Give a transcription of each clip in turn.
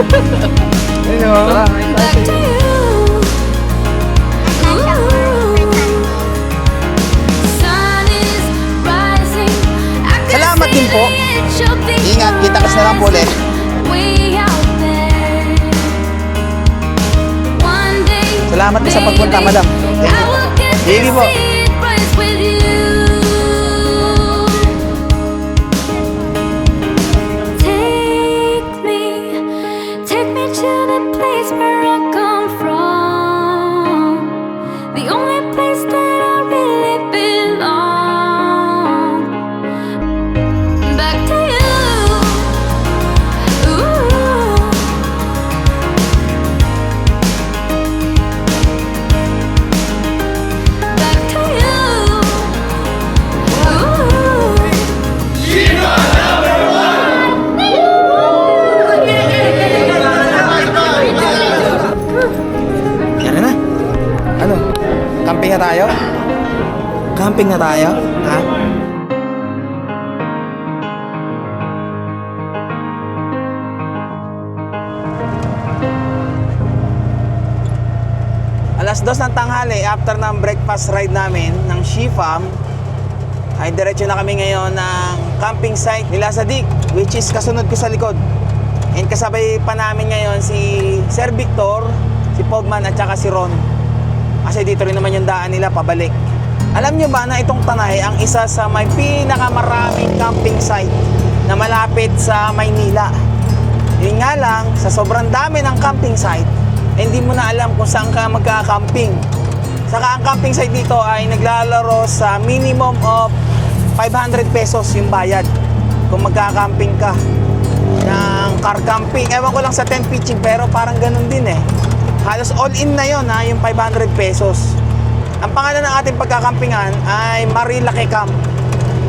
Hello. Back to you. Sun is rising. I can Salamat din po. see it should be Ingat, kita-kits na lang po ulit. way out there. One day, Salamat din sa pagpunta, maybe, madam. I will get to Sige po. see it rise with you. Take me to the place where I come from, the only place that I really belong. Back to you. Ooh. Back to you. Ooh. Yan na. Ano? Camping na tayo? Camping na tayo? Ha? Alas 2 ng tanghali, after ng breakfast ride namin ng She Farm, ay diretso na kami ngayon ng camping site nila Sadik, which is kasunod ko sa likod. And kasabay pa namin ngayon si Sir Victor, si Pogman at saka si Ron. Kasi dito rin naman yung daan nila pabalik. Alam nyo ba na itong Tanay ang isa sa may pinakamaraming camping site na malapit sa Maynila? Yun nga lang, sa sobrang dami ng camping site, hindi mo na alam kung saan ka magka-camping. Saka ang camping site dito ay naglalaro sa minimum of 500 pesos yung bayad kung magka-camping ka ng car camping. Ewan ko lang sa tent pitching pero parang ganun din eh. Halos all in na yun ha, yung 500 pesos. Ang pangalan ng ating pagkakampingan ay Marilaki Camp,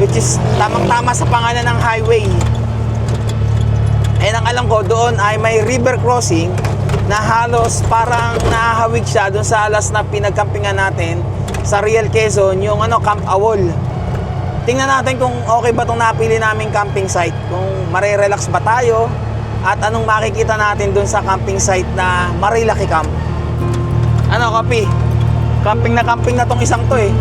which is tamang-tama sa pangalan ng highway. And ang alam ko doon ay may river crossing na halos parang nahahawig siya doon sa alas na pinagkampingan natin sa Real Quezon, yung Camp Awol. Tingnan natin kung okay ba itong napili naming camping site, kung marirelax ba tayo at anong makikita natin doon sa camping site na Marilaki Camp. Ano, Kapi? Camping na tong isang to eh.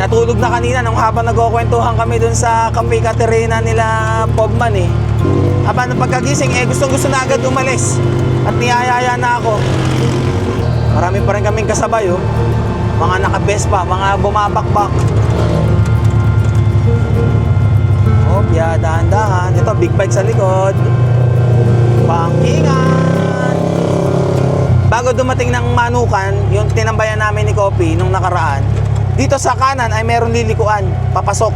Natulog na kanina nung habang nagkukwentuhan kami doon sa Camping Caterina nila Pogman eh. Habang ng pagkagising eh, gusto na agad umalis at niyayaya na ako. Marami pa rin kaming kasabay oh. Mga naka-Vespa, mga bumabakbak. Oh, yeah, dahan-dahan. Ito, big bike sa likod. Pangkingan. Bago dumating ng Manukan, yung tinambayan namin ni Kopi nung nakaraan, dito sa kanan ay meron lilikuan, papasok.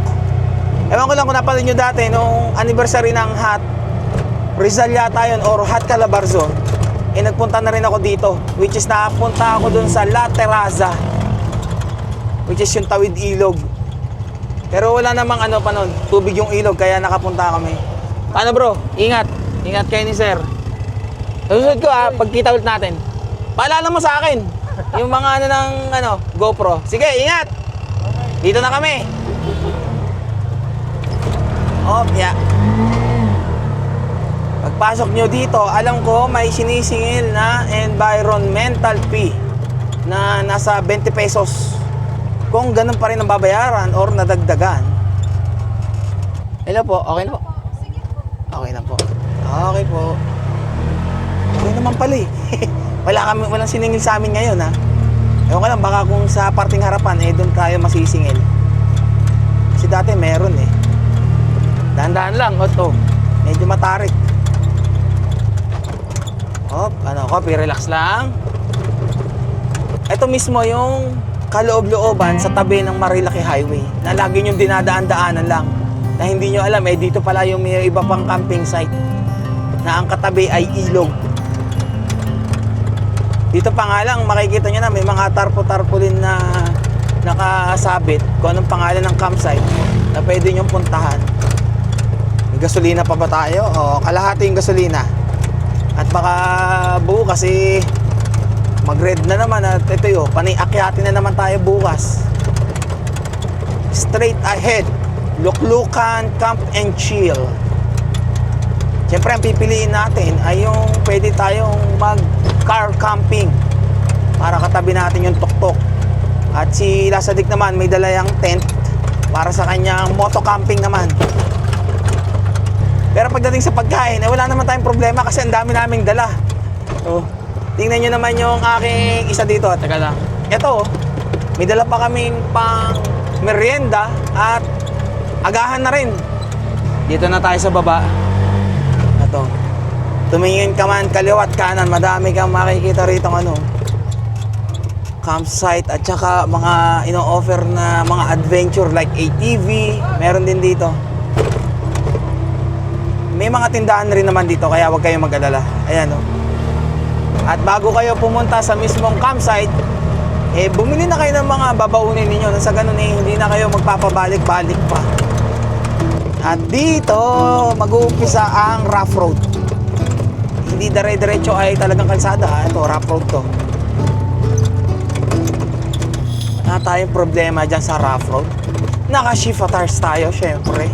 Ewan ko lang kung napanood nyo dati, nung anniversary ng Hot Rizal yata yun, or Hot Calabarzon, eh nagpunta na rin ako dito, which is nakapunta ako dun sa La Terraza, which is yung tawid ilog. Pero wala namang pa nun, tubig yung ilog, kaya nakapunta kami. Paano bro? Ingat. Ingat kayo ni sir. Susunod ko pagkita ulit natin. Paalala mo sa akin yung mga ng GoPro. Sige, ingat. Dito na kami. Yeah. Pagpasok nyo dito, alam ko may sinisingil na environmental fee na nasa 20 pesos. Kung ganun pa rin ang babayaran or nadagdagan. Hello po, okay na po? Okay na po. Okay po. Okay naman pala eh. Walang siningil sa amin ngayon ha. Ewan ko lang, baka kung sa parting harapan doon tayo masisingil. Kasi dati meron eh. Dahan-dahan lang, medyo matarik. Kopi, relax lang. Ito mismo yung kaloob-looban sa tabi ng Marilaki Highway na lagi nyo dinadaan-daanan lang. Na hindi nyo alam, dito pala yung may iba pang camping site na ang katabi ay ilog. Dito pa nga lang, makikita nyo na may mga tarpo-tarpolin na nakasabit kung anong pangalan ng campsite na pwede nyong puntahan. May gasolina pa ba tayo? O, kalahati yung gasolina. At baka bukas mag-red na naman at ito yun, panay-akyatin na naman tayo bukas. Straight ahead, Luklukan Camp and Chill. Siyempre, ang pipiliin natin ay yung pwede tayong mag-car camping para katabi natin yung tuktok. At si Lasadik naman may dala yung tent para sa kanyang moto camping naman. Pero pagdating sa pagkain, wala naman tayong problema kasi ang dami naming dala. Oh, tingnan nyo naman yung aking isa dito. Teka lang. Ito, may dala pa kaming pang merienda at agahan na rin. Dito na tayo sa baba. Ito. Tumingin ka man kaliwat kanan, madami kang makikita rito campsite at saka mga ino-offer na mga adventure like ATV. Meron din dito. May mga tindahan rin naman dito kaya huwag kayong mag-alala. Ayan o. At bago kayo pumunta sa mismong campsite, bumili na kayo ng mga babaunin ninyo. Sa ganun hindi na kayo magpapabalik-balik pa. At dito, mag-uumpisa ang rough road. Hindi dire-diretso ay talagang kalsada. Ito, rough road to. Wala tayong problema dyan sa rough road. Naka-shifters tayo, syempre.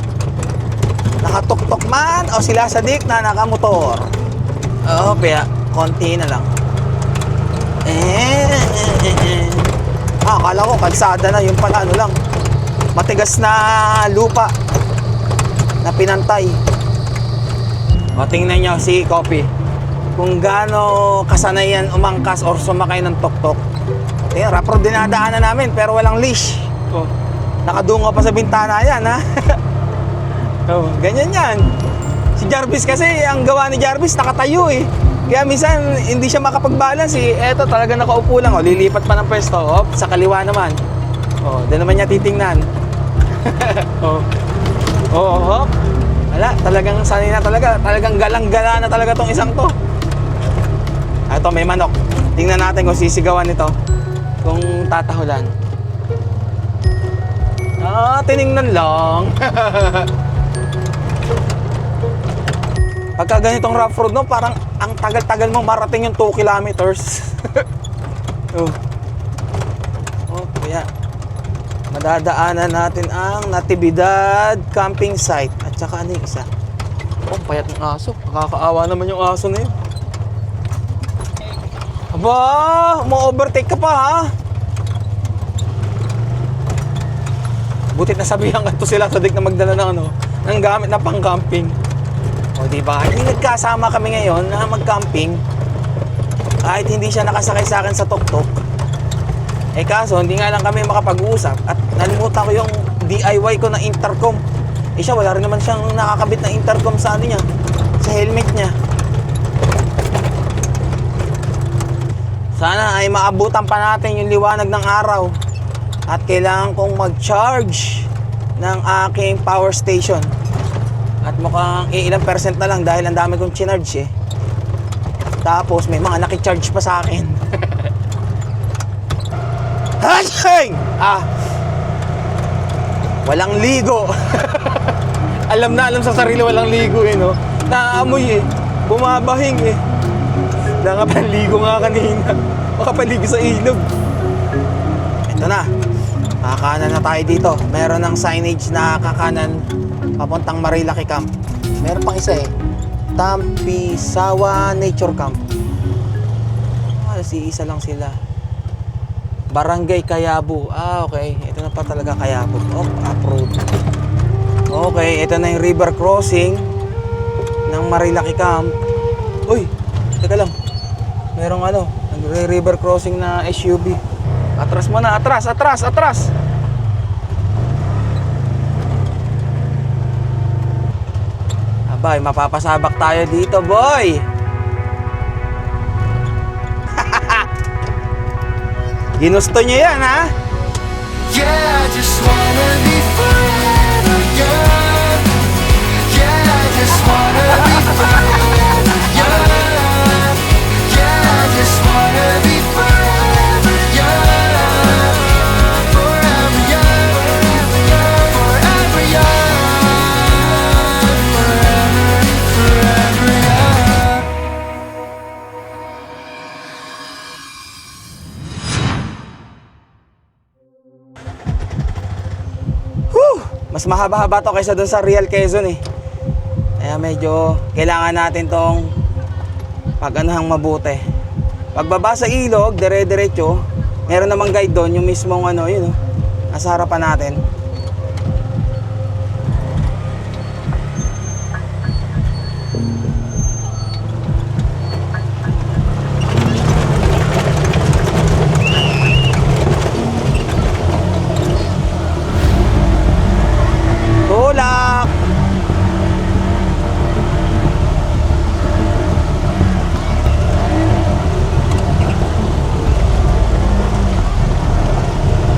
Nakatuktok man o sila Sadik na nakamotor. Oo, kaya konti na lang. Akala ko kalsada na, yung pala lang. Matigas na lupa na pinantay. O, tingnan nyo si Coffee. Kung gaano kasanayan umangkas or sumakay ng tuktok. Tingnan, rough road dinadaanan namin pero walang leash. Oh, nakadungo pa sa bintana yan, ha? Oh, ganyan yan. Si Jarvis kasi, ang gawa ni Jarvis nakatayo eh. Kaya minsan hindi siya makapag-balance eh. Eto talaga nakaupo lang. Oh, lilipat pa ng pwesto. Oh, sa kaliwa naman. Oh, doon naman niya titingnan. Oh. Oh. Wala, talagang sanay na talaga. Talagang galang-gala na talaga tong isang to. Eto, may manok. Tingnan natin kung sisigawan nito. Kung tatahulan. Tiningnan lang. Pagka ganitong rough road, no, parang ang tagal-tagal mo marating yung 2 kilometers. Oh. Oh, kaya madadaanan natin ang Natividad camping site. At saka ano yung isa? Oh, payat ng aso. Nakakaawa naman yung aso na yun. Aba, ma-overtake ka pa, ha? Butit na sabihan ka to sila Sadik na magdala ng ng gamit na pang-camping. O, diba? Hindi nagkasama kami ngayon na mag-camping. Kahit hindi siya nakasakay sa akin sa tuktok. Kaso, hindi nga lang kami makapag-uusap. At nalimutan ko yung DIY ko na intercom. Siya, wala rin naman siyang nakakabit na intercom sa niya. Sa helmet niya. Sana ay maabutan pa natin yung liwanag ng araw. At kailangan kong mag-charge ng aking power station. At mukhang ilang percent na lang dahil ang dami kong chinarge eh. Tapos may mga nakicharge pa sa akin. Walang ligo. Alam na alam sa sarili walang ligo eh, no? Naamoy eh. Bumabahing eh. Nakapaligo nga kanina. Makapaligo sa ilog. Ito na. Kakanan na tayo dito. Meron ng signage na kakanan papuntang Marilaki Camp. Meron pang isa eh. Tampisawa Nature Camp. Isa lang sila. Barangay Kayabu. Okay. Ito na pa talaga Kayabu. Oh, off-road. Okay, ito na yung river crossing ng Marilaki Camp. Uy, teka lang. Merong nagre-river crossing na SUV. Atras mo na, atras. Abay, mapapasabak tayo dito, boy. Ginusto nyo yan, ha? Yeah, I just wanna be forever young. Yeah, I just wanna be forever young. Yeah, I just wanna be forever young. Forever young. Forever young. Forever young. Mas mahaba-haba to kaysa doon sa Real Quezon eh. Kaya medyo kailangan natin tong pag-anahang mabuti. Pagbaba sa ilog, dire-diretso, meron namang guide doon, yung mismong ano, yun, nasa harapan natin. Tulak!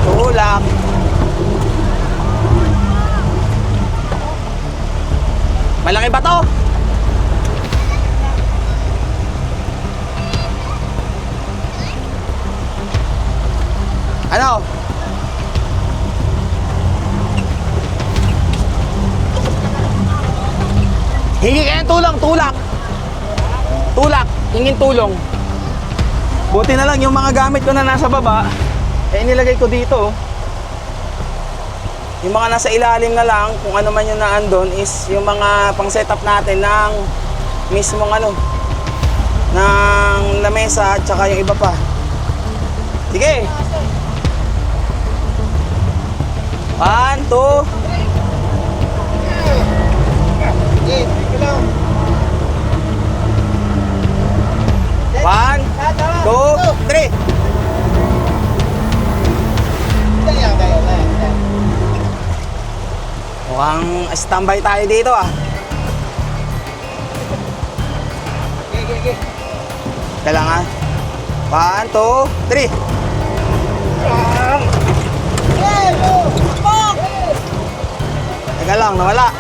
Tulak! Malaki ba to? Ano? Hingi kayo ng tulong, tulak. Tulak, hingin tulong. Buti na lang yung mga gamit ko na nasa baba, eh nilagay ko dito. Yung mga nasa ilalim na lang, kung ano man yung naandun, is yung mga pang setup natin ng mismong ano, ng lamesa at saka yung iba pa. Sige. 1, 2. One, two, three. Mukhang standby tayo dito ah. Kailangan. 1, 2, 3. Teka lang, nawala.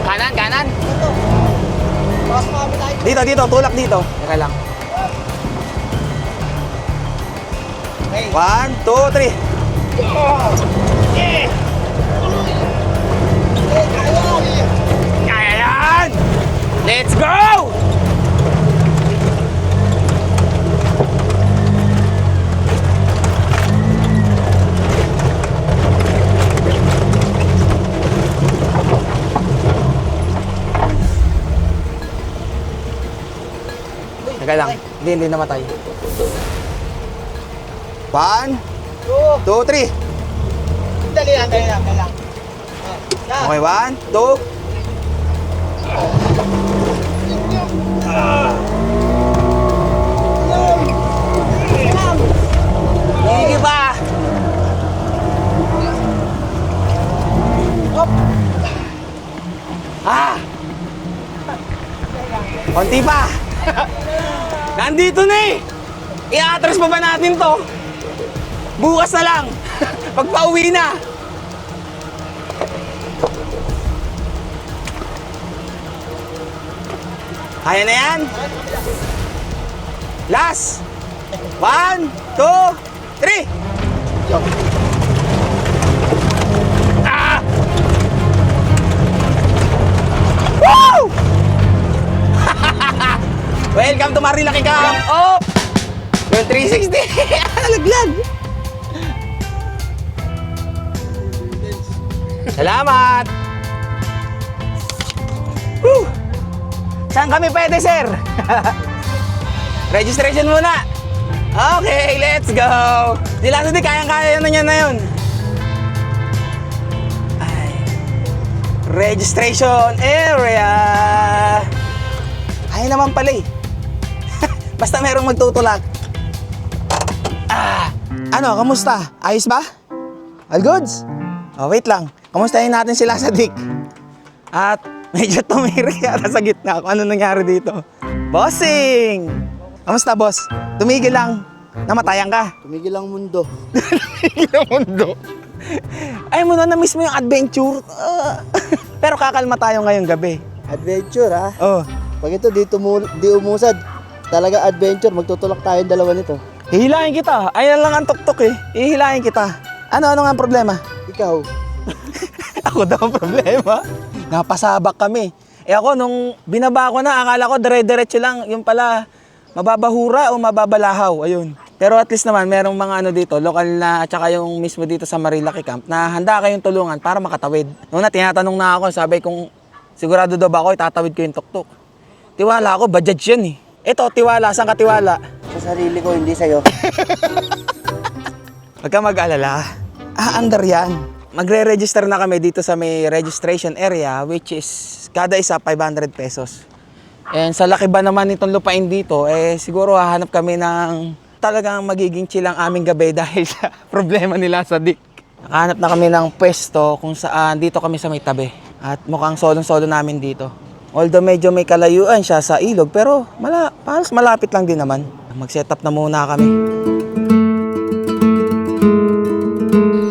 Kanan, kanan. Dito, dito, tulak dito. Teka lang. 1, 2, 3. Kaya yan! Let's go! Teka lang, hindi namatay. 1, 2, 3. Dali lang. Okay, 1, 2. Sige pa. Konti pa. Nandito na eh. I-atras pa ba natin to? Bukas na lang. Pagpa-uwi na. Kaya na yan? Last. 1, 2, 3. Ah! Woo! Welcome to Marilaki Camp. Oh! Yung 360. Laglag. Salamat. Woo! Saan kami pwede, sir? Registration muna. Okay, let's go. Sila sa di, kayang-kaya na niya na yun. Ay. Registration area. Ay naman pala eh. Basta merong magtutulak. Ano, kamusta? Ayos ba? All goods? Oh, wait lang. Kamustahin natin sila sa Dick. At medyo tumirik yata sa gitna kung ano nangyari dito. Bossing! Kamusta, boss? Tumigil lang. Namatayan ka. Tumigil ang mundo. Tumigil ang mundo. Ay mo na-miss mo yung adventure. Pero kakalma tayo ngayong gabi. Adventure ha? Oh. Pag ito di umusad, talaga adventure. Magtutulak tayong dalawa nito. Hihilahin kita. Ayan lang ang tuktok eh. Hihilahin kita. Ano nga ang problema? Ikaw, Ako daw ang problema. Napasabak kami. Eh ako, nung binaba ko na, akala ko dire-diretso lang. Yung pala, mababahura o mababalahaw, ayun. Pero at least naman, merong mga ano dito, lokal na, at saka yung mismo dito sa Marilaki Camp, na handa kayong tulungan para makatawid. Noon na, tinatanong na ako, sabi kung sigurado daw ba ako, itatawid ko yung tuktok. Tiwala ako, Bajaj yan eh. Ito, tiwala, saan ka tiwala? Sa sarili ko, hindi sa'yo. Huwag ka mag-alala. Under yan. Magre-register na kami dito sa may registration area, which is kada isa 500 pesos. And sa laki ba naman itong lupain dito, siguro hahanap kami ng talagang magiging chill ang aming gabi dahil sa problema nila sa Dick. Nakahanap na kami ng pwesto kung saan dito kami sa may tabi. At mukhang solong-solo namin dito. Although medyo may kalayuan siya sa ilog, pero halos malapit lang din naman. Mag-setup na muna kami.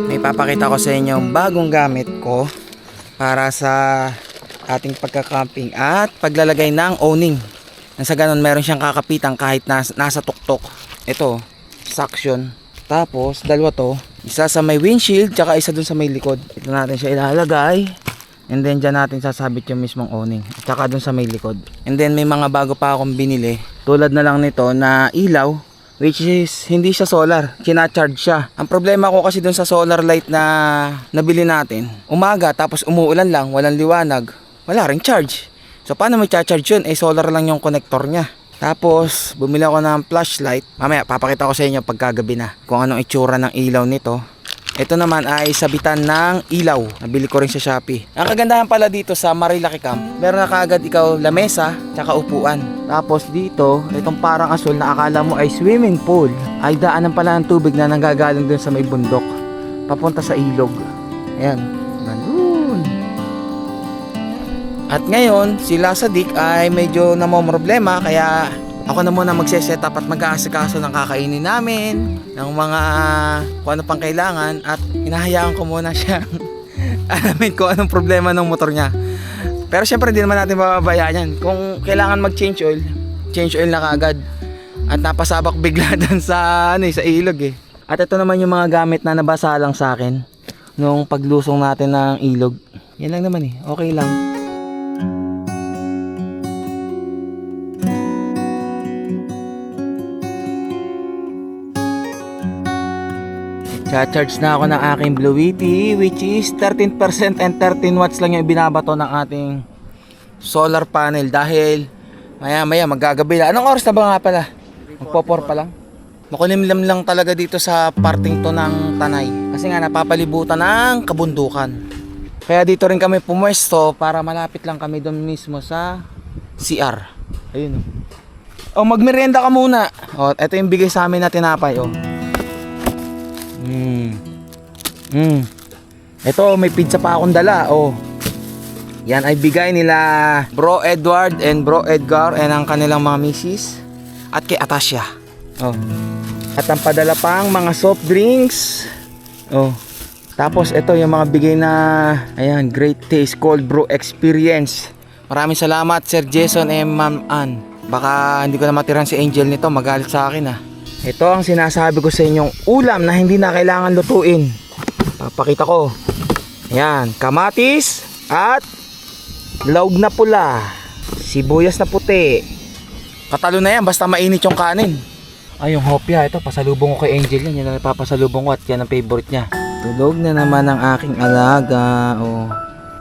May papakita ko sa inyo yung bagong gamit ko para sa ating pagka-camping at paglalagay ng awning. Nasa ganun meron siyang kakapitan kahit nasa tuktok. Ito, suction. Tapos dalawa to, isa sa may windshield tsaka isa dun sa may likod. Ito natin siya ilalagay. And then dyan natin sasabit yung mismong awning. At saka dun sa may likod. And then may mga bago pa akong binili. Tulad na lang nito na ilaw, which is hindi siya solar, kina-charge siya. Ang problema ko kasi dun sa solar light na nabili natin, umaga tapos umuulan lang, walang liwanag, wala ring charge. So paano may charge yun? Solar lang yung connector niya. Tapos bumili ako ng flashlight. Mamaya papakita ko sa inyo pagkagabi na kung anong itsura ng ilaw nito. Ito naman ay sabitan ng ilaw. Nabili ko rin sa Shopee. Ang kagandahan pala dito sa Marilaki Camp, meron na kaagad ikaw lamesa tsaka upuan. Tapos dito, itong parang asul na akala mo ay swimming pool, ay daanan pala ng tubig na nanggagaling dun sa may bundok papunta sa ilog. Ayan, nandun. At ngayon, sila sa Dick ay medyo namomroblema, kaya ako na muna magse-setup at mag-aasikaso ng kakainin namin, ng mga kung ano pang kailangan, at hinahayaan ko muna siya alamin kung anong problema ng motor niya. Pero syempre hindi naman natin mababayaan yan. Kung kailangan mag-change oil, change oil na kaagad. At napasabak bigla dun sa ilog eh. At ito naman yung mga gamit na nabasa lang sa akin nung paglusong natin ng ilog. Yan lang naman eh, okay lang. Cha-charge na ako ng aking Blue Yeti, which is 13% and 13 watts lang yung binabato ng ating solar panel dahil maya magagabi na. Anong oras na ba nga pala? Magpo-4 pa lang. Makulimlim lang talaga dito sa parting to ng Tanay kasi nga napapalibutan ng kabundukan. Kaya dito rin kami pumwesto para malapit lang kami doon mismo sa CR. Ayun oh. Magmerienda ka muna. Ito yung bigay sa amin na tinapay oh. Ito, may pizza pa akong dala. Yan ay bigay nila Bro Edward and Bro Edgar and ang kanilang mga misis at kay Atasha. At ang padala pang mga soft drinks. Tapos ito yung mga bigay na ayan, Great Taste Cold Brew Experience. Maraming salamat Sir Jason and Ma'am Ann. Baka hindi ko na matiran si Angel nito, magalit sa akin ah. Ito ang sinasabi ko sa inyong ulam na hindi na kailangan lutuin. Papakita ko. Ayan, kamatis at laog na pula, sibuyas na puti. Katalo na yan, basta mainit yung kanin. Ay, yung hopya, ito pasalubong ko kay Angel yan. Yan ang papasalubong ko at yan ang favorite niya. Tulog na naman ang aking alaga.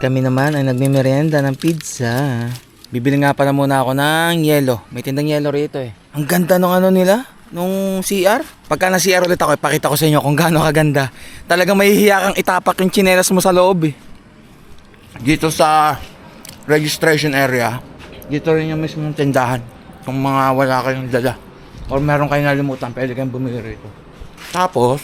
Kami naman ay nagmimerienda ng pizza. Bibili nga pala muna ako ng yelo. May tindang yelo rito eh. Ang ganda ng ano nila, nung CR. Pagka na CR ulit ako, ipakita ko sa inyo kung gaano kaganda. Talagang mahihiya kang itapak yung tsinelas mo sa loob eh. Dito sa registration area, dito rin yung mismong tindahan. Kung mga wala kayong dala or meron kayong nalimutan, pwede kayong bumili rito. Tapos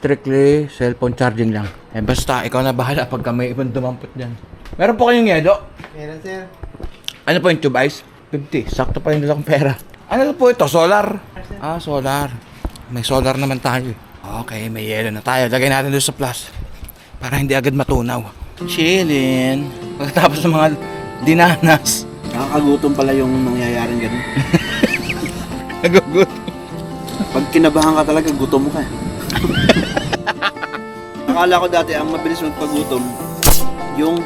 strictly cellphone charging lang. Basta ikaw na bahala pagka may ibang dumampot dyan. Meron po kayong yelo? Meron, sir. Ano po yung tube ice? 50. Sakto pa yung dalang pera. Ano po ito? Solar? Solar. May solar naman tayo. Okay, may yelo na tayo. Lagay natin doon sa plus para hindi agad matunaw. Chillin. Pagkatapos ng mga dinanas. Nakakagutom pala yung nangyayaring ganun. Nagugutom. Pag kinabahan ka talaga, gutom ka. Akala ko dati ang mabilis magpagutom, yung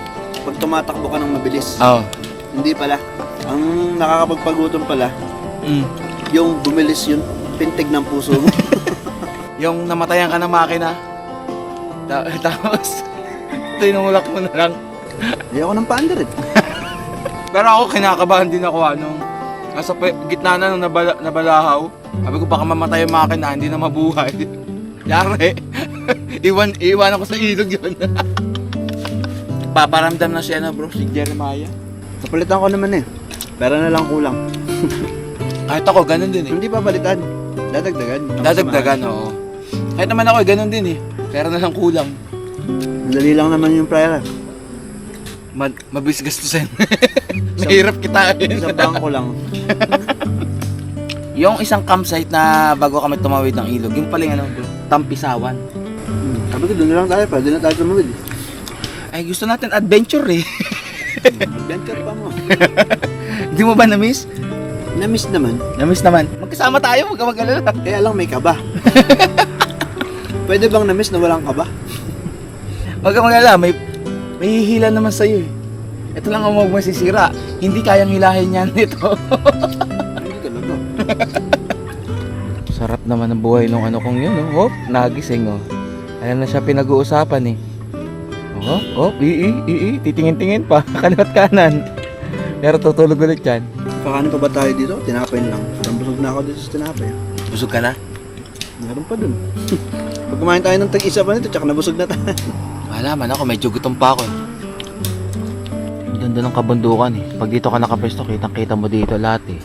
pag tumatakbo ka ng mabilis. Hindi pala. Ang nakakapagpagutom pala, Yung bumilis yung pintig ng puso mo. Yung namatayan ka ng makina. Tapos, tinulak mo na lang. Hindi ako ng paandar eh. Pero ako, kinakabahan din ako, nasa gitna na nung nabalahaw. Sabi ko, baka mamatay yung makina, hindi na mabuhay. Yari, iwan ako sa ilog yun. Paparamdam na siya bro, si Jeremiah. Napalitan ko naman eh. Pera na lang kulang. Kahit ako, ganun din eh. Hindi papalitan. Dadagdagan. Dadagdagan, oo. Kahit naman ako, ganun din eh. Pera na lang kulang. Dali lang naman yung pera. Mabilis gastusin. Mahirap kitain. Isang bangko lang. Yung isang campsite na bago kami tumawid ng ilog, yung pala yung Tampisawan. Sabi ko, doon na lang tayo. Pwede na tayo tumawid. Ay, gusto natin adventure eh. Adventure pa mo. Hindi mo ba na-miss? Na-miss naman. Na-miss naman. Magkasama tayo, huwag ka mag-alala. Kaya lang may kaba. Pwede bang na-miss na walang kaba? Huwag ka mag-alala, may hihila naman sa'yo eh. Ito lang ang huwag masisira. Hindi kayang hilahin yan nito. Hindi talaga. Sarap naman ang buhay nung ano kong yun, oh. Hop, nagising, oh. Alam na siya pinag-uusapan eh. Oh, titingin-tingin pa, kaliwat kanan. Pero tutulog ulit yan. Kakaano pa ba tayo dito? Tinapay lang. Parang busog na ako dito sa tinapay. Busog ka na? Meron pa dun. Pag kumain tayo ng tag-isa pa nito, tsaka nabusog na tayo. Wala man ako, medyo gutom pa ako eh. Ang ganda ng kabundukan eh. Pag dito ka nakapesto, kitang-kita mo dito lahat eh.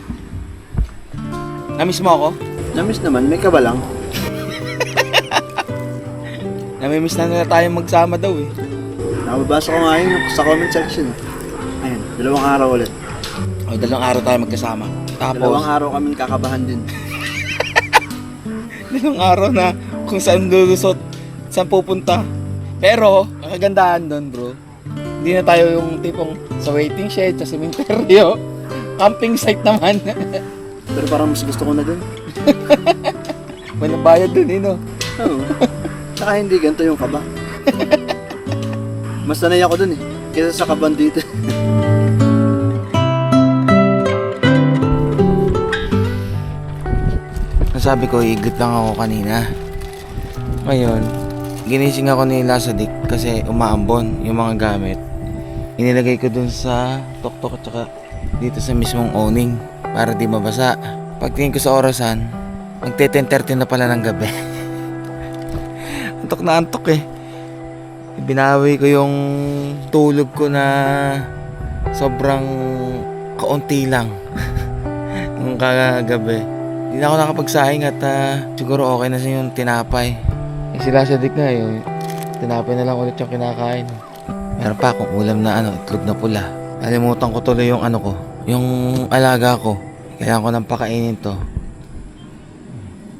Namiss mo ako? Na-miss naman, may kaba lang. Namimiss na nila tayong magsama daw eh. Nakababasa ko nga yun sa comment section. Ayun, 2 araw ulit. O, 2 araw tayo magkasama. 2 Tapos, araw kami kakabahan din. 2 araw na kung saan lulusot, saan pupunta. Pero, ang kagandahan doon bro, hindi na tayo yung tipong sa waiting shed, sa cementerio. Camping site naman. Pero parang mas gusto ko na dun. May nabayad dun eh no. Oo. Saka hindi ganito yung kaba. Mas sanay ako dun eh. Kaysa sa kaban dito. Nasabi ko, iiglit lang ako kanina. Ngayon, ginising ako ni Lasadik kasi umaambon yung mga gamit. Inilagay ko dun sa tuktok at saka dito sa mismong awning para di mabasa. Pagtingin ko sa orasan, magte-10:30 na pala ng gabi. Antok na antok eh. Binawi ko yung tulog ko na sobrang kaunti lang nung kagabi. Hindi na ako nakapagsaing at siguro okay na sa yung tinapay. Eh sila sa dik na yun, tinapay na lang ulit yung kinakain. Meron pa akong ulam na itlog na pula. Nalimutan ko tuloy yung yung alaga ko. Kailangan ko nang pakainin to.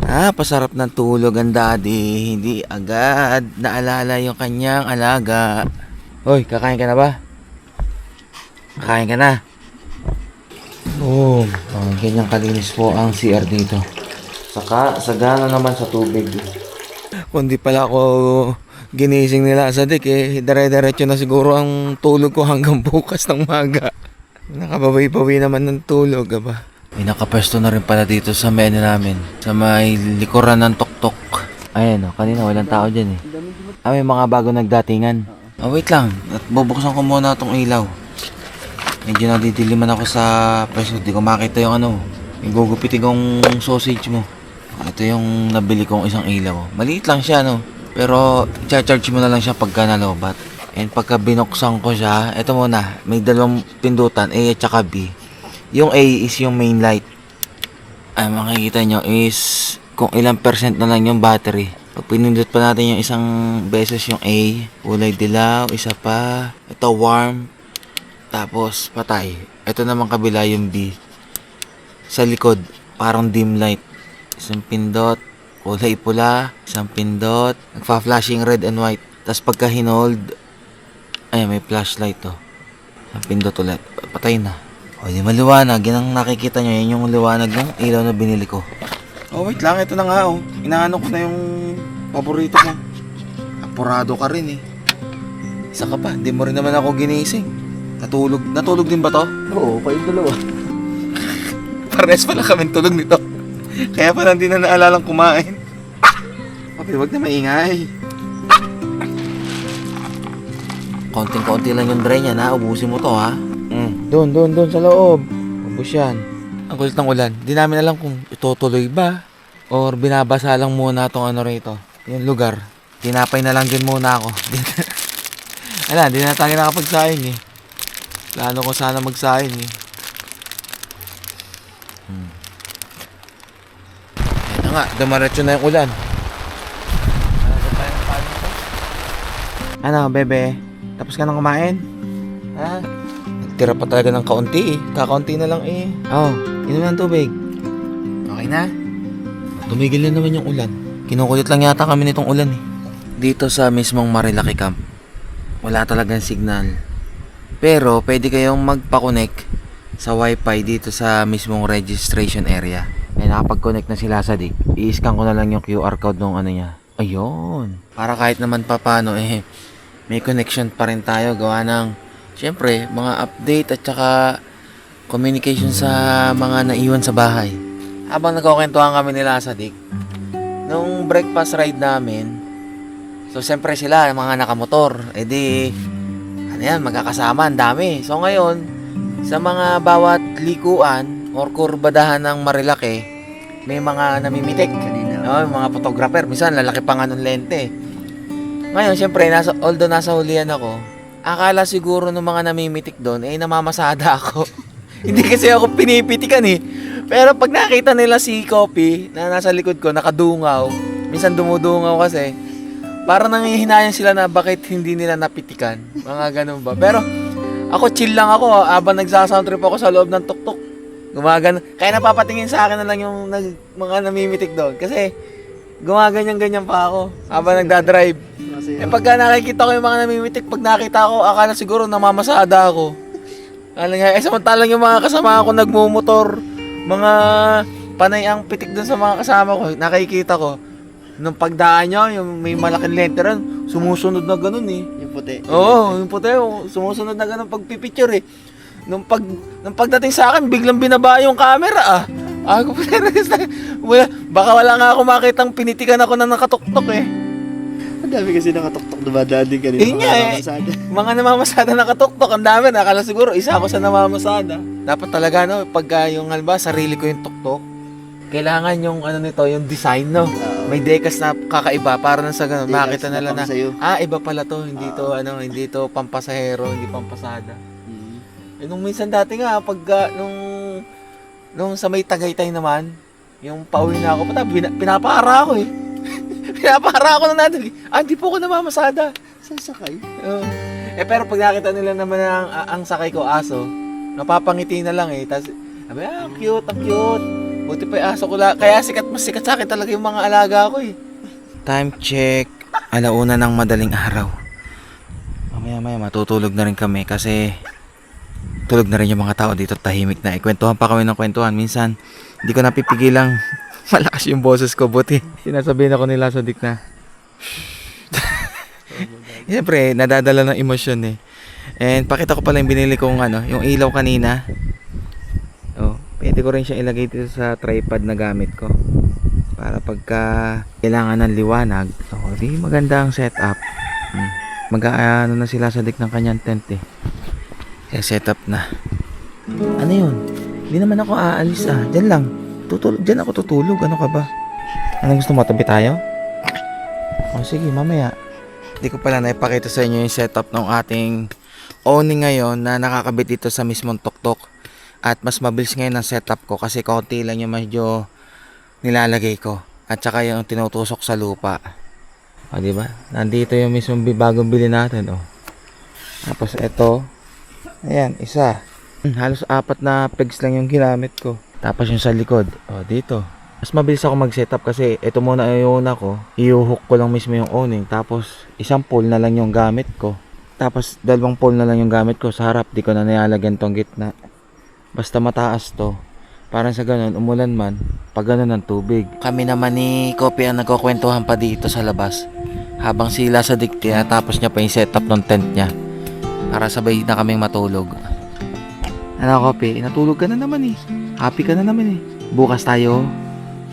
Pasarap ng tulog ang daddy. Hindi agad naalala yung kanyang alaga. Hoy, kakain ka na ba? Kakain ka na? Oh, ganyan kalinis po ang CR dito. Saka, sagana naman sa tubig. Kung di pala ako ginising nila sa dik dire-diretso na siguro ang tulog ko hanggang bukas ng maga. Nakabawi-bawi naman ng tulog, ba? May nakapesto na rin pala dito sa menu namin. Sa may likuran ng tuktok. Ayan kanina walang tao dyan eh. May mga bago nagdatingan. Wait lang. At bubuksan ko muna itong ilaw. Medyo nadidiliman ako sa pesto. Di ko makita yung yung gugupitin kong sausage mo. Ito yung nabili kong isang ilaw. Maliit lang siya Pero i-charge mo na lang siya pagka nalobat. And pagka binuksan ko siya, ito muna. May 2 pindutan, A at saka B. Yung A is yung main light. Ay makikita nyo is kung ilang percent na lang yung battery. Pag pinindot pa natin yung isang beses yung A, kulay dilaw, isa pa. Ito warm. Tapos patay. Ito naman kabila yung B. Sa likod, parang dim light. Isang pindot, kulay pula. Isang pindot, nagfa-flashing red and white. Tapos pagka hinold, ay may flashlight to. Isang pindot ulit. Patay na. O di maliwanag, yan ang nakikita nyo, yan yung liwanag ng ilaw na binili ko. Oh wait lang, ito na nga Inaano ko na yung paborito ko. Apurado ka rin eh. Isa ka pa, di mo rin naman ako ginising. Natulog din ba to? Oo, kayo dalawa. Pares pala kami tulog nito. Kaya pala hindi na naalalang kumain. Papi, wag na maingay. Konting-konti lang yung dry niya na. Ubusin mo to ha. Doon sa loob. Ubus yan. Ang kulit ng ulan. Di namin alam kung itutuloy ba or binabasa lang muna tong ano rito. Yung lugar. Tinapay na lang din muna ako. Ala, di na tayo nakapagsaing eh. Plano ko sana magsaing eh. Yan nga, dumaretso na yung ulan. Ano, bebe? Tapos ka nang kumain? Ha? Nagtira pa talaga ng kaunti eh. Kakaunti na lang eh. Oh, inom ng tubig. Okay na? Tumigil na naman yung ulan. Kinukulit lang yata kami nitong ulan eh. Dito sa mismong Marilaki Camp, wala talagang signal. Pero pwede kayong magpa-connect sa wifi dito sa mismong registration area. May nakapag-connect na sila sa dik. I-scan ko na lang yung QR code ng ano niya. Ayun. Para kahit naman papano eh, may connection pa rin tayo gawa ng syempre mga update at saka communication sa mga naiwan sa bahay. Habang nagkukwentuhan kami nila sa dik, nung breakfast ride namin, so syempre sila mga nakamotor, edi ano yan, magkakasama, ang dami. So ngayon, sa mga bawat likuan or kurbadahan ng Marilaki, may mga namimitik. No, yung mga photographer, minsan lalaki pa nga ng lente. Ngayon, syempre, although nasa hulihan ako, akala siguro ng mga namimitik doon, eh namamasada ako. Hindi kasi ako pinipitikan eh. Pero pag nakita nila si Kopi na nasa likod ko, nakadungaw, minsan dumudungaw kasi, parang nangihinayan sila na bakit hindi nila napitikan. Mga ganun ba. Pero ako chill lang ako habang nagsasound trip ako sa loob ng tuktok. Gumagano. Kaya napapatingin sa akin na lang yung mga namimitik doon. Kasi gumaganyan-ganyan pa ako habang nagdadrive. Eh pagka nakikita ko yung mga namimitik, pag nakita ko, akala siguro namamasada ako. Samantalang yung mga kasama ko nagmumotor, mga panay ang pitik doon sa mga kasama ko, nakikita ko. Nung pagdaan nyo, yung may malaking lente rin, sumusunod na ganun eh. Yung puti. Oo, yung puti, sumusunod na ganun pagpipicture eh. Nung pagdating sa akin, biglang binaba yung camera ah. Ako baka wala nga ako makitang pinitikan ako na nakatuktok eh. Ang dami kasi nakatuktok, dumadaan din kanina. Nga eh, mga namamasada nakatuktok, ang dami. Nakala siguro, isa ako sa namamasada. Dapat talaga no, pagka yung halimbawa, sarili ko yung tuktok, kailangan yung ano nito, yung design no. May decals na kakaiba para na sa ganun, makita nila na, iba pala to, hindi to hindi to pampasahero, hindi pampasada. Nung minsan dati nga, pagka nung sa may Tagaytay naman, yung pauwi na ako, pinapara ako eh. Pinapara ako na natin. Hindi po ako namamasada. Sasakay? Pero pag nakita nila naman ang sakay ko aso, napapangiti na lang eh. Tapos, ang cute, ang cute. Buti pa yung aso ko lang. Kaya mas sikat sa akin talaga yung mga alaga ko eh. Time check. 1:00 ng madaling araw. Mamaya matutulog na rin kami kasi tulog na rin yung mga tao dito, tahimik na. Kwentuhan pa kami ng kwentuhan. Minsan, hindi ko napipigilang malakas yung boses ko. Buti, sinasabihin ako nila sa dik na. Siyempre, nadadala ng emosyon eh. And pakita ko pala yung binili kong yung ilaw kanina. Pwede ko rin siyang ilagay dito sa tripod na gamit ko. Para pagka kailangan ng liwanag, di maganda ang setup. Mag-aano na sila sa dik ng kanyang tent eh. Kaya setup na. Ano yun? Hindi naman ako aalis ah. Diyan lang. Diyan ako tutulog. Ano ka ba? Ano gusto mo? Tabi tayo? Sige, mamaya. Hindi ko pala naipakita sa inyo yung setup ng ating awning ngayon na nakakabit dito sa mismong tuktok. At mas mabilis ngayon ang setup ko kasi konti lang yung medyo nilalagay ko. At saka yung tinutusok sa lupa. Diba? Nandito yung mismong bagong bili natin. Tapos ito. Ayan, isa. Halos 4 na pegs lang yung ginamit ko. Tapos yung sa likod. Dito. Mas mabilis ako mag-setup kasi ito muna yung una ko. I-hook ko lang mismo yung awning. Tapos isang pole na lang yung gamit ko. Tapos 2 pole na lang yung gamit ko sa harap. Di ko na nilalagyan tong gitna. Basta mataas to. Parang sa ganun, umulan man, pag ganun ng tubig. Kami naman ni Kopi ang nagkukwentuhan pa dito sa labas. Habang sila sa dikti, tapos niya pa yung setup ng tent niya. Para sabay na kaming matulog. Ano Kopi, natulog ka na naman eh. Happy ka na naman eh. Bukas tayo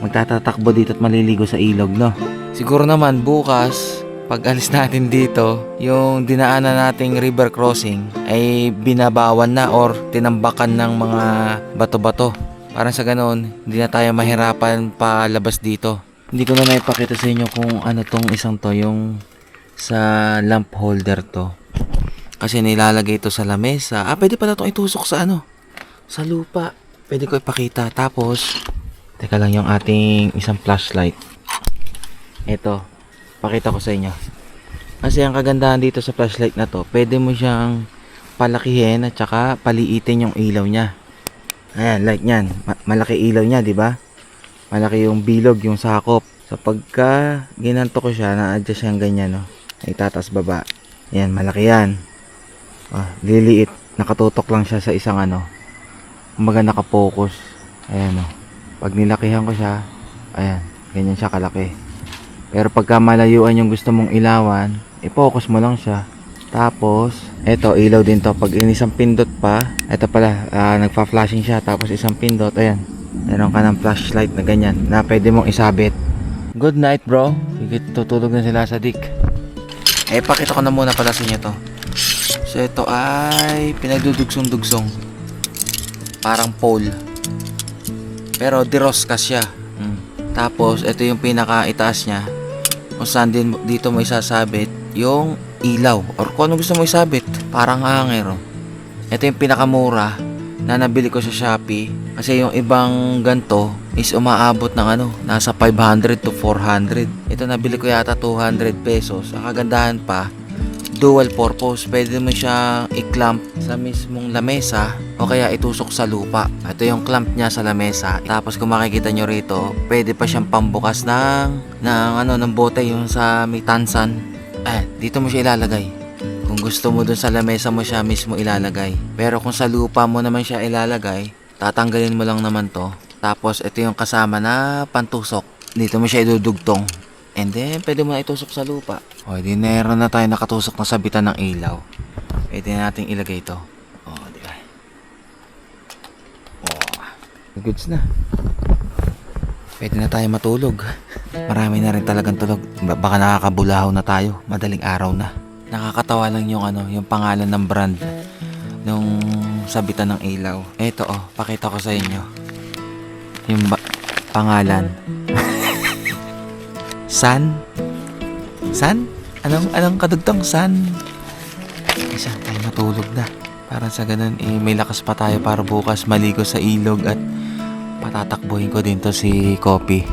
magtatatakbo dito at maliligo sa ilog, no? Siguro naman bukas, pag alis natin dito, yung dinaanan nating river crossing ay binabawan na or tinambakan ng mga bato-bato. Parang sa ganon, hindi na tayo mahirapan palabas dito. Hindi ko na naipakita sa inyo kung ano tong isang to, yung sa lamp holder to. Kasi nilalagay ito sa lamesa. Pwede pala itong itusok sa ano? Sa lupa. Pwede ko ipakita. Tapos, teka lang yung ating isang flashlight. Ito. Pakita ko sa inyo. Kasi ang kagandahan dito sa flashlight na to, pwede mo siyang palakihin at saka paliitin yung ilaw niya. Ayan, like nyan. Malaki ilaw niya, di ba? Malaki yung bilog, yung sakop. So pagka ginanto ko siya, na-adjust siyang ganyan, no? Itataas baba. Ayan, malaki yan. Liliit. Nakatutok lang siya sa isang ano. Kumbaga nakapokus. Ayan, no? Pag nilakihan ko siya, ayan, ganyan siya kalaki. Pero pagka malayuan yung gusto mong ilawan, i-focus mo lang siya. Tapos, eto, ilaw din to. Pag inisang pindot pa, eto pala, nagpa-flashing siya. Tapos isang pindot, ayan. Meron ka ng flashlight na ganyan na pwede mong isabit. Good night, bro. Sige, tutulog na sila sa dik. Pakita ko na muna pala sa inyo to. So, ito ay pinagdudugsong-dugsong. Parang pole. Pero diroskas siya. Tapos, ito yung pinaka-itaas niya. Kung saan din dito mo isasabit yung ilaw. Or kung ano gusto mo isabit. Parang hanger. Ito yung pinakamura na nabili ko sa Shopee. Kasi yung ibang ganto is umaabot ng ano, nasa 500 to 400. Ito nabili ko yata 200 pesos. Ang kagandahan pa, dual purpose. Pwede mo siya i-clamp sa mismong lamesa o kaya itusok sa lupa. Ito yung clamp niya sa lamesa. Tapos kung makikita nyo rito, pwede pa siyang pambukas ng bote, yung sa may tansan. Dito mo siya ilalagay. Kung gusto mo dun sa lamesa mo siya mismo ilalagay. Pero kung sa lupa mo naman siya ilalagay, tatanggalin mo lang naman to. Tapos ito yung kasama na pantusok. Dito mo siya idudugtong. And then pwede mo na itusok sa lupa. Di meron na tayo nakatusok na sabitan ng ilaw. Pwede nating ilagay ito. Di ba? Goods na. Pwede na tayo matulog. Marami na rin talagang tulog. Baka nakakabulahaw na tayo. Madaling araw na. Nakakatawa lang yung pangalan ng brand nung sabitan ng ilaw. Ito pakita ko sa inyo. Yung pangalan. Sun? Anong kadugtong? Sun? Isa tayo matulog na. Para sa ganun, may lakas pa tayo para bukas maligo sa ilog at patatakbuhin ko din to si Coffee.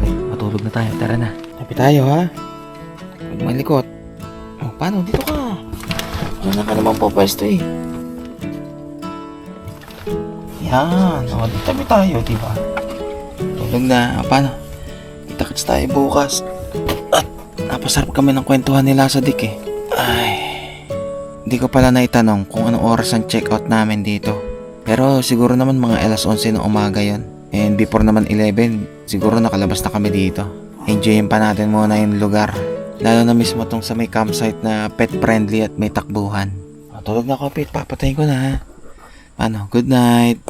Okay, matulog na tayo. Tara na. Happy tayo, ha? Huwag malikot. Paano? Dito ka. Diyan ka naman po pwesto eh. Yan. Dito tayo, diba? Tulog na. Paano? Kita-kits tayo bukas. At napasarap kami ng kwentuhan nila sa dik eh. Hindi ko pala naitanong kung anong oras ang check-out namin dito. Pero siguro naman mga alas 11 ng umaga yon. And before naman 11, siguro nakalabas na kami dito. Enjoyin pa natin muna yung lugar. Lalo na mismo tong sa may campsite na pet friendly at may takbuhan. Tulog na, Coffee. Papatayin ko na, ha? Paano? Good night.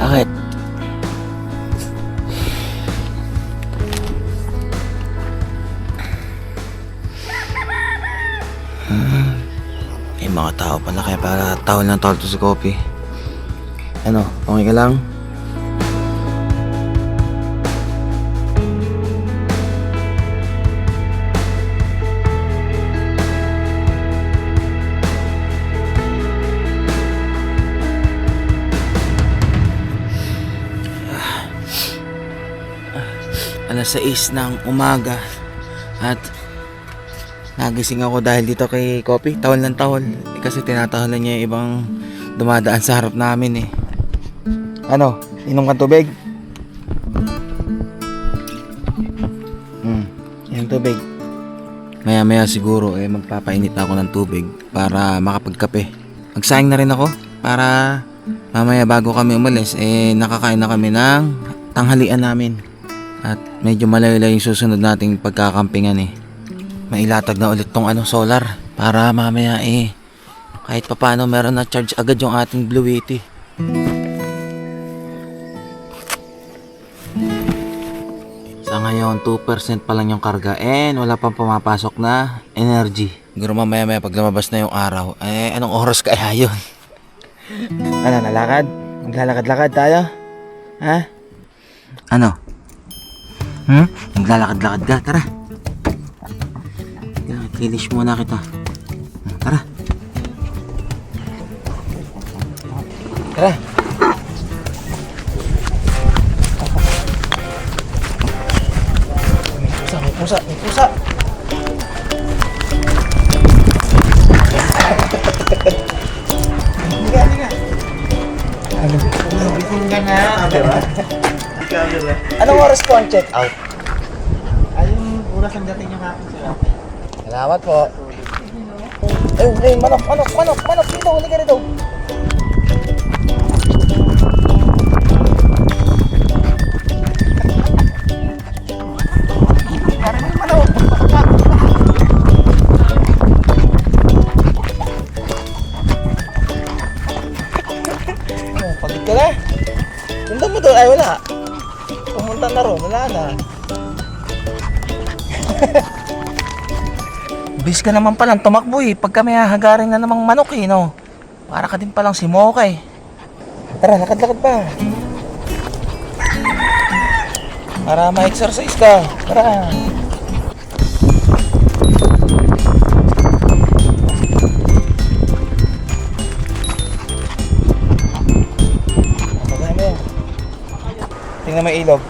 Bakit? May mga tao pala kaya para tawal ng tawal to si Coffee. Okay ka lang? alas 6 ng umaga at nagising ako dahil dito kay Kopi. Tahol ng tahol. Kasi tinataholan niya yung ibang dumadaan sa harap namin eh. Ano? Inom ka tubig? Yung tubig. Maya maya siguro magpapainit ako ng tubig para makapagkape. Magsayang na rin ako para mamaya bago kami umalis nakakain na kami ng tanghalian namin. At medyo malayo yung susunod nating pagkakampingan eh. Mailatag na ulit tong solar para mamaya kahit papaano meron na charge agad yung ating Blue Yeti. Sa ngayon 2% pa lang yung karga and wala pang pumapasok na energy. Siguro mamaya pag lumabas na yung araw anong oras kaya yun? Ano, nalakad? Maglalakad-lakad tayo? Ha? Ano? Maglalakad-lakad ka? Tara. Finish muna kita. Tara. Tara. May pusa. Anong oras po ang check out? Ayun, oras ang dating yung hapon sila. Salamat po. Manok. Dito, huli ka rito. Pagod ka na. Sundan mo doon. Ay, wala. Pumunta na ron. Wala na. Bis ka naman palang tumakbo eh. Pag kami hahagarin na namang manok eh, no? Para ka din palang si Mocha eh. Tara, lakad-lakad pa. Para ma-exercise ka. Tara. Tingnan mo yung ilog.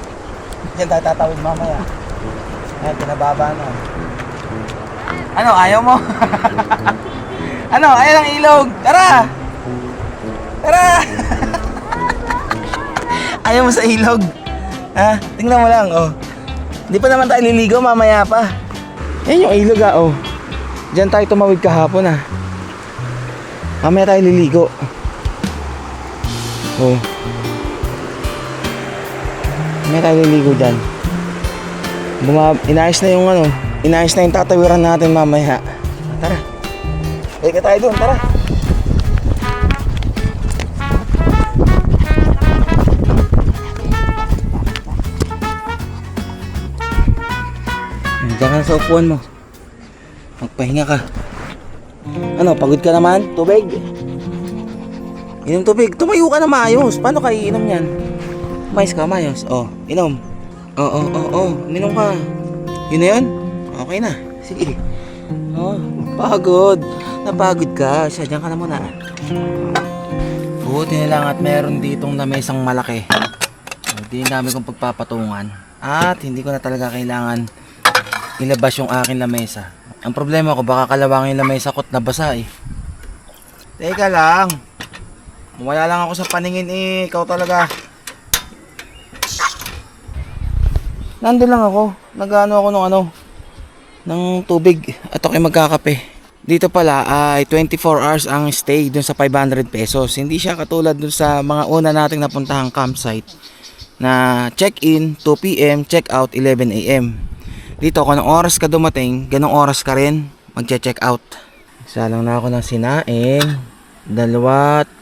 Diyan tayo tatawid mamaya. Ayan, pinababa na. Ano, ayaw mo? Ano, ayaw ng ilog. Tara! Tara! Ayaw mo sa ilog. Ha? Tingnan mo lang, oh. Hindi pa naman tayo liligo, mamaya pa. Yan yung ilog, oh. Diyan tayo tumawid kahapon, Mamaya tayo liligo. Oh. Mamaya tayo liligo dyan. Inayos na yung tatawiran natin mamaya. Tara. Balik ka tayo doon, tara. Diyan ka na sa upuan mo. Magpahinga ka. Ano, pagod ka naman? Tubig? Inom tubig. Tumayo ka na maayos. Paano ka iinom yan? Mais ka, maayos. Oh, inom. Oo. Minom ka. Yun na yun? Okay na. Sige. Oh, pagod. Napagod ka. Diyan ka na muna. Buti na lang at meron ditong lamesang malaki. Hindi namin kong pagpapatungan. At hindi ko na talaga kailangan ilabas yung akin lamesa. Ang problema ko, baka kalawangin yung lamesa ko't nabasa eh. Teka lang. Wala lang ako sa paningin eh. Ikaw talaga. Nandun lang ako. Nag-ano ako ng tubig at ako'y magkakape. Dito pala ay 24 hours ang stay dun sa 500 pesos. Hindi siya katulad dun sa mga una nating napuntahang campsite na check-in 2 PM, check-out 11 AM. Dito kung anong oras ka dumating, ganong oras ka rin magche-check out. Isa lang na ako ng sinaing, 2.5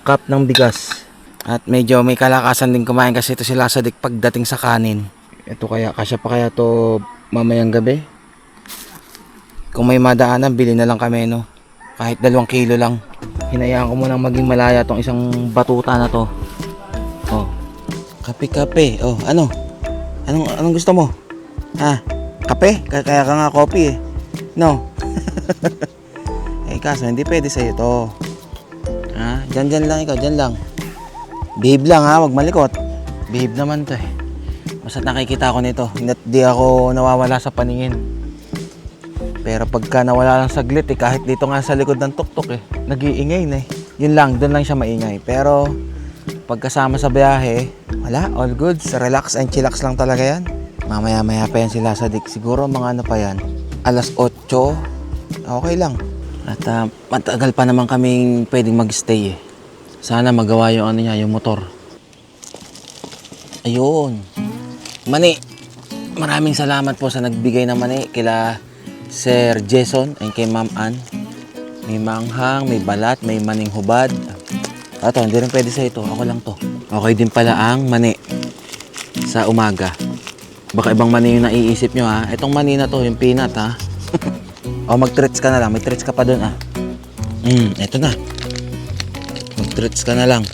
cup ng bigas. At medyo may kalakasan din kumain kasi ito sila sa dik pagdating sa kanin. Ito kaya, kasya pa kaya to mamayang gabi? Kung may madaanan, bili na lang kami, no? Kahit 2 kilo lang. Hinayaan ko munang maging malaya tong isang batuta na to. Oh, kape-kape. Oh, Anong gusto mo? Kape? Kaya ka nga coffee eh. No? Kaso hindi pwede sa'yo to. Dyan lang ikaw, dyan lang. Behave lang wag malikot. Behave naman to eh. Basta nakikita ko nito, di ako nawawala sa paningin. Pero pagka nawala lang saglit kahit dito nga sa likod ng tuktok nag-iingay na Yun lang, doon lang siya maingay. Pero pagkasama sa biyahe, wala, all goods. Relax and chillax lang talaga yan. Mamaya-maya pa yan sila sa dik. Siguro mga ano pa yan, alas 8, okay lang. At matagal pa naman kaming pwedeng mag-stay Sana magawa yung ano niya, yung motor. Ayun. Mani, maraming salamat po sa nagbigay ng mani kila Sir Jason and kay Ma'am Ann. May manghang, may balat, may maning hubad. Ito, hindi rin pwede sa ito. Ako lang to. Okay din pala ang mani sa umaga. Baka ibang mani yung naiisip nyo ha. Itong mani na to, yung peanut ha. O mag-treats ka na lang. May treats ka pa dun ha. Ito na. Mag-treats ka na lang.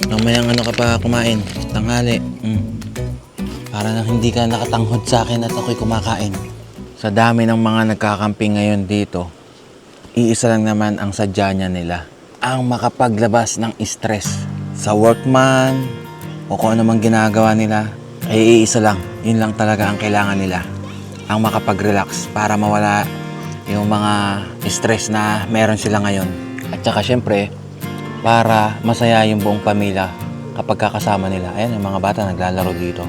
Mamayang ano ka pa kumain. Tanghali. Para na hindi ka nakatanghod sa akin at ako'y kumakain. Sa dami ng mga nagkakamping ngayon dito, iisa lang naman ang sadya niya nila. Ang makapaglabas ng stress sa workman o kung ano mang ginagawa nila, ay iisa lang. Yun lang talaga ang kailangan nila. Ang makapag-relax para mawala yung mga stress na meron sila ngayon. At saka syempre, para masaya yung buong pamilya kapag kakasama nila. Ayan, yung mga bata naglalaro dito.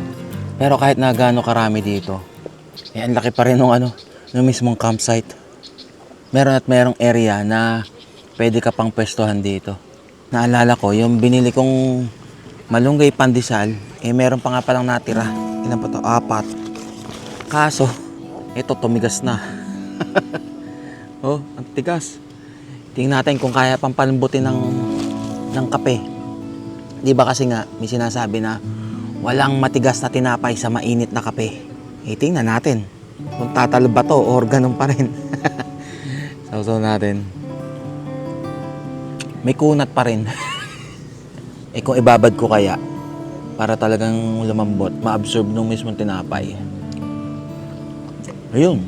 Pero kahit na gaano karami dito, ang laki pa rin ng mismong campsite. Meron at merong area na pwede ka pang pwestuhan dito. Naalala ko, yung binili kong malunggay pandesal, meron pa nga palang natira. Ilan pa to? 4. Kaso, ito tumigas na. Oh, ang tigas. Tingnan natin kung kaya pang palambutin ng kape. Di ba kasi nga, may sinasabi na walang matigas na tinapay sa mainit na kape. Tingnan natin kung tatalo ba to o ganun pa rin. Sausaw natin. May kunat pa rin. Kung ibabad ko kaya para talagang lumambot, ma-absorb nung mismong tinapay. Ayun.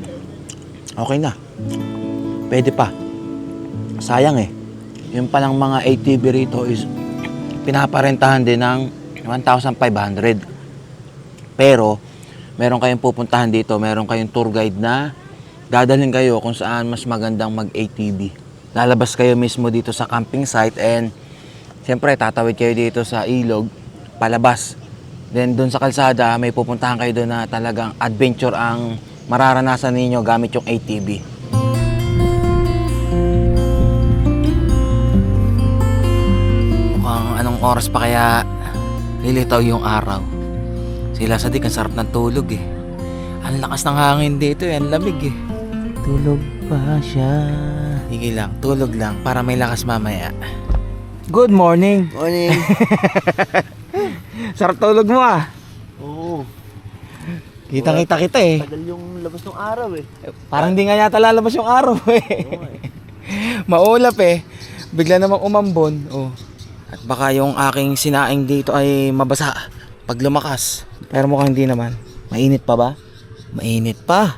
Okay na. Pwede pa. Sayang Yung palang mga ATV rito is pinaparentahan din ng 1,500. Pero meron kayong pupuntahan dito, meron kayong tour guide na dadalhin kayo kung saan mas magandang mag-ATV. Lalabas kayo mismo dito sa camping site and siyempre tatawid kayo dito sa ilog, palabas. Then doon sa kalsada, may pupuntahan kayo doon na talagang adventure ang mararanasan ninyo gamit yung ATV. Mukhang anong oras pa kaya lilitaw yung araw. Sila sa dik, ang sarap ng tulog Ang lakas ng hangin dito ang lamig Tulog pa siya. Sige lang, tulog lang para may lakas mamaya. Good morning. Morning. Sarap tulog mo Oo. Kitang-kita kita Tagal yung labas ng araw Parang di nga yata lalabas yung araw Maulap Bigla namang umambon. At baka yung aking sinaing dito ay mabasa pag lumakas. Pero mukhang hindi naman. Mainit pa ba? Mainit pa.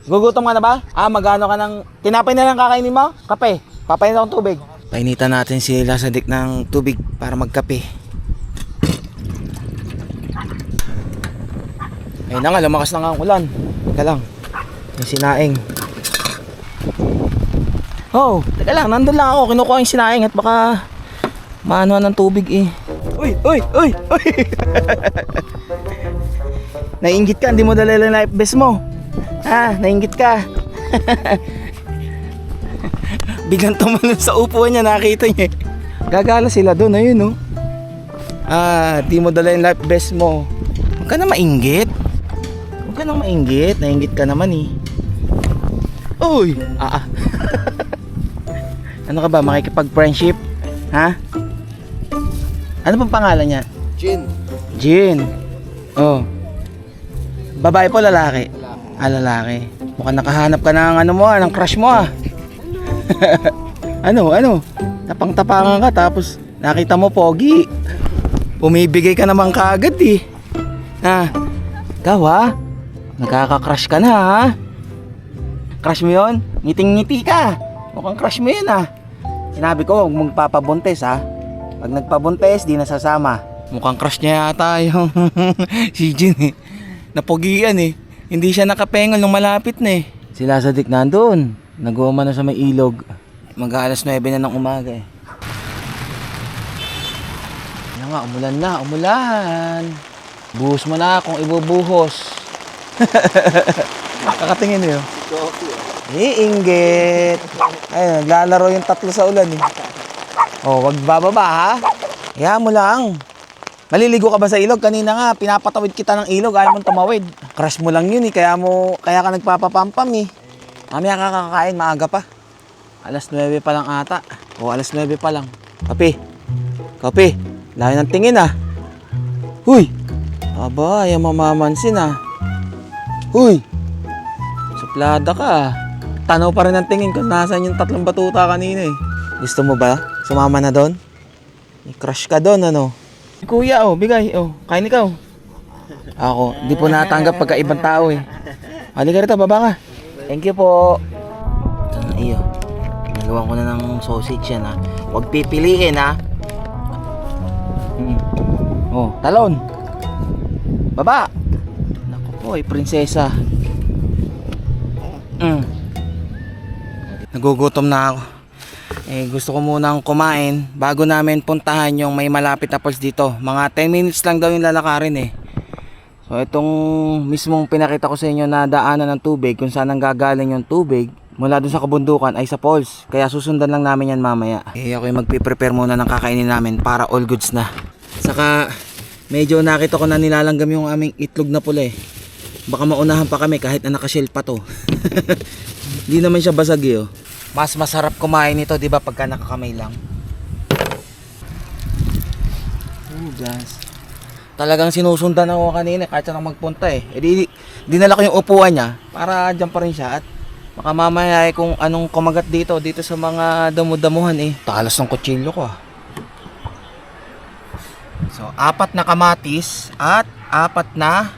Gugutom ka na ba? Magano ka ng tinapay na lang kakainin mo? Kape. Papainin akong tubig. Painitan natin sila sa dik ng tubig para magkape. Ayun na nga, lumakas na nga ang ulan. Teka lang. Yung sinaing. Teka lang, nandun lang ako. Kinukuha yung sinaing at baka maanuhan ng tubig Uy! Nainggit ka, hindi mo dala yung life vest mo. Nainggit ka. Biglang tumalon sa upuan niya, nakita niya. Gagala sila doon, ayun di mo dala yung life vest mo. Huwag ka na mainggit. Nainggit ka naman Uy! Ano ka ba, makikipag-friendship? Ano pang pangalan niya? Jin. Babae po, lalaki? Lalaki. Mukhang nakahanap ka ng ng crush mo Ano? Napangtapangan ka tapos nakita mo pogi. Umibigay ka naman kaagad Ikaw Nagkaka-crush ka na Crush mo yun? Ngiting-ngiti ka. Mukhang crush mo yun Sinabi ko huwag mong papabuntes Pag nagpabuntes, di nasasama. Mukhang crush niya yata yung si Jin Napugian eh. Hindi siya nakapengol nung malapit na eh. Sila sa dik nandun. Naguma na sa may ilog. Mag-aalas 9 na ng umaga eh. Yan nga, umulan na, umulan. Buhos mo na kung ibubuhos. Kakatingin eh. Iinggit. Ayun, naglalaro yung tatlo sa ulan eh. Oh, wag bababa ha. Kaya mo lang. Maliligo ka ba sa ilog? Kanina nga, pinapatawid kita ng ilog, ayaw mong tumawid. Crush mo lang yun eh, kaya ka nagpapapampam eh. Mamaya ka kakakain, maaga pa. Alas 9 pa lang ata. O, alas 9 pa lang. Kape. Kape. Layo ng tingin ah. Huy! Aba, ayaw mamamansin ah. Huy! Suplada ka ah. Tanaw pa rin ang tingin kung nasaan yung 3 batuta kanina eh. Gusto mo ba? Sumama na doon? May crush ka doon ano? Kuya oh, bigay oh. Kain ikaw. Ako, di po natanggap pagka ibang tao eh. Halika rito, baba ka. Thank you po. Ito na iyo. Nagawa ko na ng sausage yan ha. Huwag pipiliin ha. Oh, talon. Baba. Naku po, prinsesa. Nagugutom na ako. Eh, gusto ko munang kumain bago namin puntahan yung may malapit na falls dito. Mga 10 minutes lang daw yung lalakarin eh. So, itong mismong pinakita ko sa inyo na daanan ng tubig, kung saan nanggagaling yung tubig, mula dun sa kabundukan ay sa falls. Kaya susundan lang namin yan mamaya. Eh, ako yung magpiprepare muna ng kakainin namin para all goods na. Saka, medyo nakita ko na nilalanggam yung aming itlog na pula eh. Baka maunahan pa kami kahit na nakashell pa to. Hindi naman siya basag eh oh. Mas masarap kumain nito, 'di ba, pagka nakakamay lang. Guys. Talagang sinusundan ako kanina kahit saan ako magpunta eh. Dinala ko yung upuan niya para diyan pa rin siya at baka mamaya eh, kung anong kumagat dito sa mga damo-damuhan eh. Talas ng kutsilyo ko ah. So, 4 na kamatis at 4 na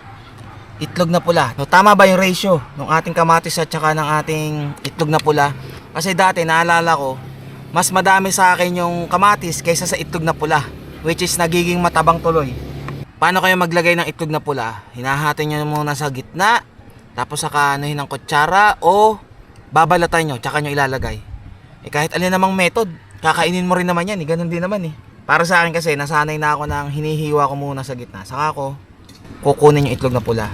itlog na pula. So, tama ba yung ratio ng ating kamatis at saka ng ating itlog na pula? Kasi dati naalala ko, mas madami sa akin yung kamatis kaysa sa itlog na pula, which is nagiging matabang tuloy. Paano kayo maglagay ng itlog na pula? Hinahati nyo muna sa gitna, tapos saka anuhin ng kutsara o babalatan nyo, tsaka nyo ilalagay. Eh kahit alin namang method, kakainin mo rin naman yan, ganun din naman eh. Para sa akin kasi, nasanay na ako ng hinihiwa ko muna sa gitna, saka ako kukunin yung itlog na pula.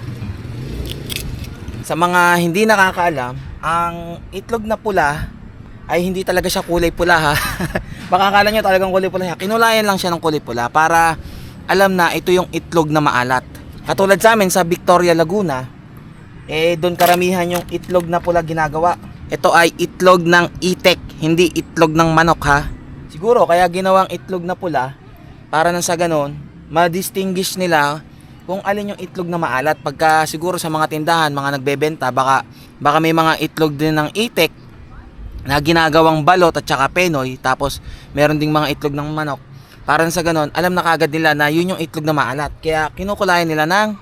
Sa mga hindi nakakaalam, ang itlog na pula ay hindi talaga siya kulay pula ha. Baka akala nyo talagang kulay pula. Kinulayan lang siya ng kulay pula para alam na ito yung itlog na maalat. Katulad sa amin sa Victoria, Laguna, eh doon karamihan yung itlog na pula ginagawa. Ito ay itlog ng itek, hindi itlog ng manok ha. Siguro kaya ginawang itlog na pula para nang sa ganon, ma-distinguish nila kung alin yung itlog na maalat. Pagka siguro sa mga tindahan, mga nagbebenta, baka may mga itlog din ng itek na ginagawang balot at saka penoy, tapos meron ding mga itlog ng manok. Para sa ganon, alam na kagad nila na yun yung itlog na maalat. Kaya kinukulayan nila ng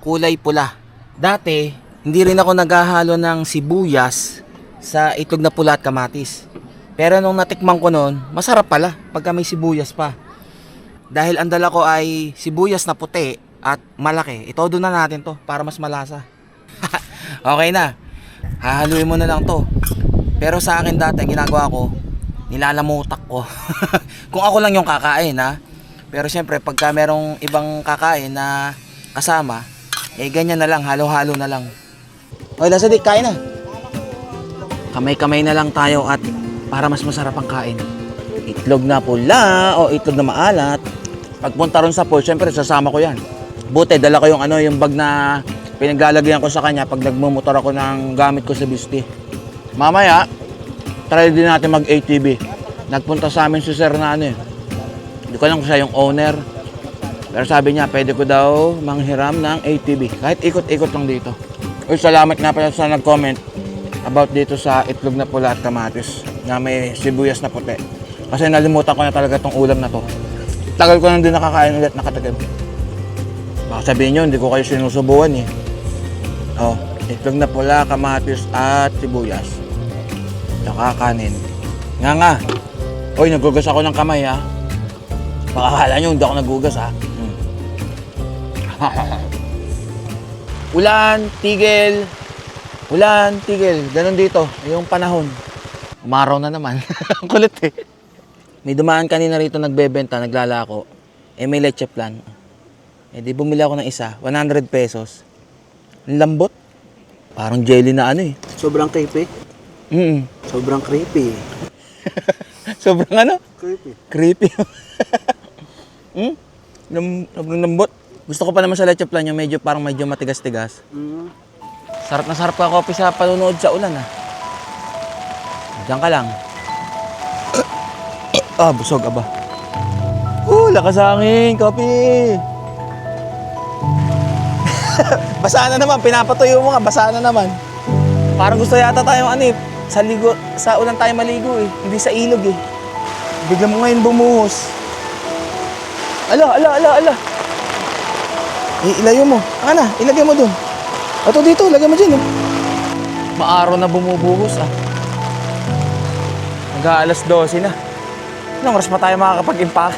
kulay pula. Dati, hindi rin ako naghahalo ng sibuyas sa itlog na pula at kamatis. Pero nung natikman ko noon, masarap pala pagka may sibuyas pa. Dahil ang dala ko ay sibuyas na puti at malaki. Itodo na natin to para mas malasa. Okay na. Hahaluin mo na lang to. Pero sa akin dati, ginagawa ko, nilalamutak ko. Kung ako lang yung kakain ha. Pero syempre, pagka merong ibang kakain na kasama, eh ganyan na lang, halo-halo na lang. Okay, nasa dik, kain na. Kamay-kamay na lang tayo at para mas masarap ang kain. Itlog na pula o itlog na maalat. Pagpunta ron sa pool, syempre sasama ko yan. Buti, dala ko yung yung bag na pinaglalagyan ko sa kanya pag nagmumotor ako ng gamit ko sa Bisti. Mamaya, try din natin mag-ATV. Nagpunta sa amin si Sir na hindi ko lang kung siya yung owner. Pero sabi niya, pwede ko daw manghiram ng ATV. Kahit ikot-ikot lang dito. Uy, salamat nga pala sa nag-comment about dito sa itlog na pula at kamatis na may sibuyas na puti. Kasi nalimutan ko na talaga tong ulam na to. Tagal ko nang din nakakain ulit nakatagal. Baka sabihin nyo, hindi ko kayo sinusubuan eh. Oh, itlog na pula, kamatis at sibuyas. Tsaka kanin. Nga. Uy, nagugas ako ng kamay ha. Baka akala nyo, hindi ako nagugas ha. Ulan, tigil. Ulan, tigil. Ganon dito. Yung panahon. Umaraw na naman. Ang kulit eh. May dumaan kanina rito nagbebenta, naglalako. Eh may leche plan. Eh di bumili ako ng isa, 100 pesos. Ang lambot. Parang jelly na ano eh. Sobrang creepy. Sobrang creepy. Sobrang ano? Creepy. Creepy. Sobrang lambot. Gusto ko pa naman sa leche plan yung parang medyo matigas-tigas. Sarap na sarap ka kopi sa panunood sa ulan ah. Diyan ka lang. Busog aba. Lakas hangin, kopi. Basa na naman, pinapatuyo mo nga, basa na naman. Parang gusto yata tayong sa ulan tayo maligo eh, hindi sa ilog eh. Bigla mo ngayon bumuhos. Ala. Ilayo mo. Ilagay mo dun. Ato dito, lagay mo dyan. Maaraw na bumubuhos ah. Mag-aalas 12 na. Ilang oras pa tayo makakapag-impact?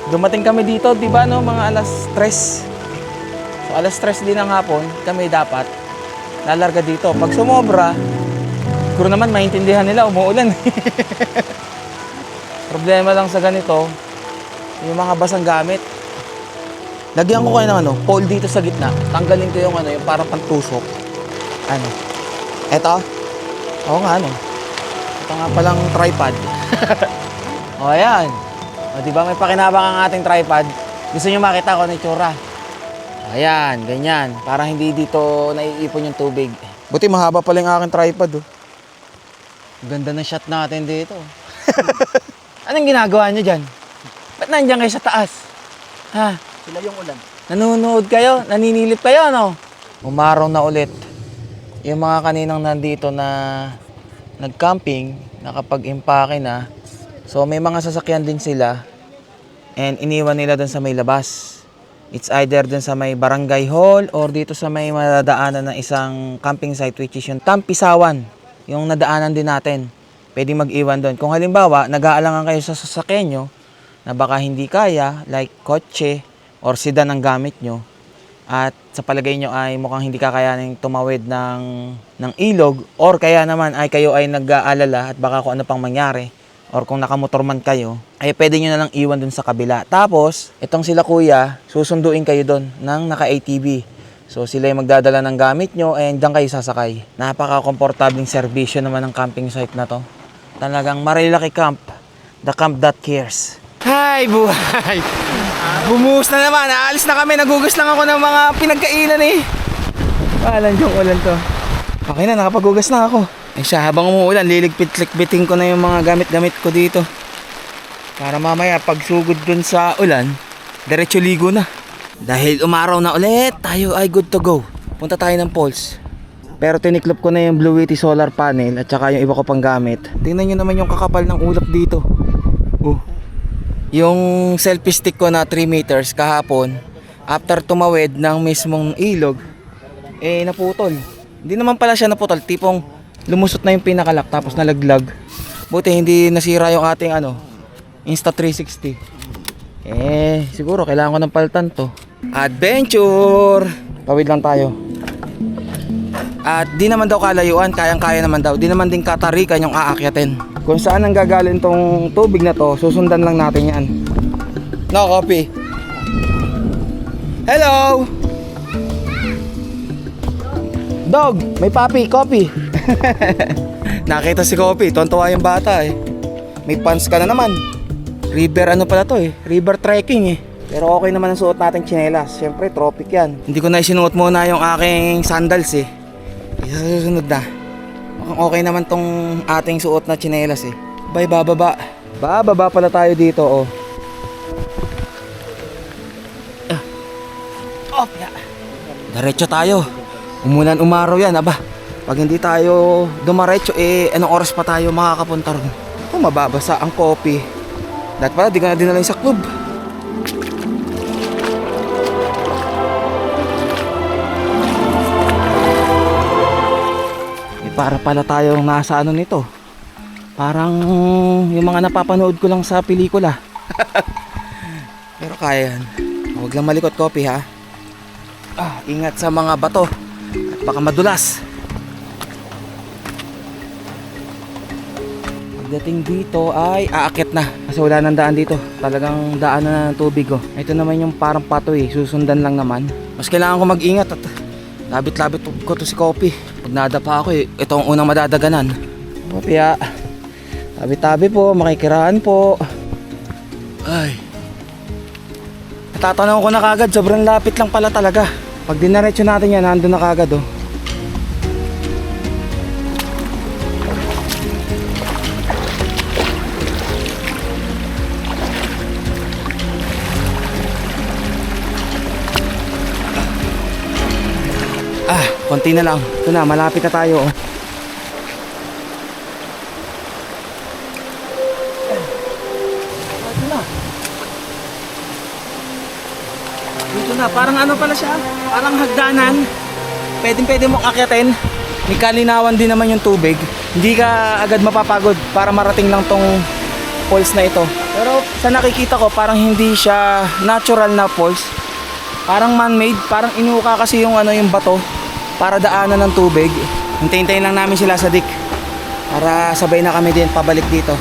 Dumating kami dito, di ba no, mga alas 3. So alas 3 din ng hapon, kami dapat lalarga dito. Pag sumobra, siguro naman maintindihan nila, umuulan. Problema lang sa ganito, yung mga basang gamit. Lagyan ko kayo ng pole dito sa gitna. Tanggalin ko yung yung parang pantusok. Eto? Oo nga Ito nga palang tripod. O ayan. O diba may pakinabang ang ating tripod? Gusto nyo makita ko na itsura. Ayan, ganyan. Para hindi dito naiipon yung tubig. Buti mahaba pala yung aking tripod. Ganda ng shot natin dito. Anong ginagawa nyo dyan? Ba't nandiyan kayo sa taas? Ha? Sila yung ulan. Nanonood kayo? Naninilip kayo, no? Umaraw na ulit. Yung mga kaninang nandito na nag-camping, nakapag-impake na. So may mga sasakyan din sila and iniwan nila dun sa may labas. It's either dun sa may barangay hall or dito sa may madadaanan ng isang camping site which is yung Tampisawan. Yung nadaanan din natin. Pwede mag-iwan dun. Kung halimbawa, nag-aalangan kayo sa sasakyan nyo na baka hindi kaya, like kotse or sedan ang gamit nyo, at sa palagay nyo ay mukhang hindi kakayanin tumawid ng ilog, or kaya naman ay kayo ay nag-aalala at baka kung ano pang mangyari, or kung nakamotor man kayo, ay pwede nyo na lang iwan dun sa kabila. Tapos, itong sila kuya, susunduin kayo dun ng naka-ATV. So, sila yung magdadala ng gamit nyo and dyan kayo sasakay. Napaka-komportabling serbisyo naman ng camping site na to. Talagang Marilaki Camp, the camp that cares. Hi, buhay! Bumuhos na naman, aalis na kami, nagugas lang ako ng mga pinagkainan eh. Walang yung ulan to. Okay na, nakapag-ugas na ako. Eh siya, habang umuulan, liligpit-likbitin ko na yung mga gamit-gamit ko dito. Para mamaya, pag sugod dun sa ulan, diretso ligo na. Dahil umaraw na ulit, tayo ay good to go. Punta tayo ng Pulse. Pero tiniklop ko na yung Blue Yeti solar panel at saka yung iba ko pang gamit. Tingnan nyo naman yung kakapal ng ulap dito. Yung selfie stick ko na 3 meters kahapon, after tumawid ng mismong ilog, eh naputol. Hindi naman pala siya naputol, tipong lumusot na yung pinakalock tapos nalaglag. Buti hindi nasira yung ating Insta360. Eh siguro kailangan ko ng paltan to. Adventure! Tawid lang tayo. At di naman daw kalayuan, kayang-kaya naman daw. Di naman din katarikan yung aakyatin. Kung saan ang gagaling tong tubig na to, susundan lang natin yan. No, Kopi. Hello! Dog, may papi, Kopi. Nakita si Kopi, tontuwa yung bata eh. May pants ka na naman. River pala to eh, river trekking eh. Pero okay naman ang suot natin tsinelas. Siyempre, tropic yan. Hindi ko na isinuot muna yung aking sandals eh. Isa sa susunod na. Mukhang okay naman tong ating suot na tsinelas eh. Bye, bababa. Bababa pala tayo dito oh. Diretso tayo. Umulan umaraw yan, aba. Pag hindi tayo dumaretso eh, anong oras pa tayo makakapunta ron? Kung mababasa ang Kopi. Dahil pala, di ko na dinala sa club. Para pala tayong nasa nito. Parang yung mga napapanood ko lang sa pelikula. Pero kaya yan. Huwag lang malikot, Kopi ha. Ingat sa mga bato at baka madulas. Pagdating dito ay aakyat na kasi wala nang daan dito. Talagang daan na ng tubig oh. Ito naman yung parang patoy, susundan lang naman. Mas kailangan ko mag-ingat at labit-labit ko to si Kopi. Pag nadapa ako ito ang unang madadaganan. Kopi tabi-tabi po, makikiraan po. Ay. Natatanaw ko na kagad, sobrang lapit lang pala talaga. Pag dinaretso natin yan, nandun na kagad oh. Konti na lang. Ito na, malapit na tayo oh. Dito na, parang ano pala siya? Parang hagdanan. Pwede mong akyatin. May kalinawan din naman yung tubig. Hindi ka agad mapapagod para marating lang tong falls na ito. Pero sa nakikita ko, parang hindi siya natural na falls. Parang man-made, parang inuka kasi yung yung bato para daanan ng tubig. Hintayin lang namin sila sa dik para sabay na kami din pabalik dito.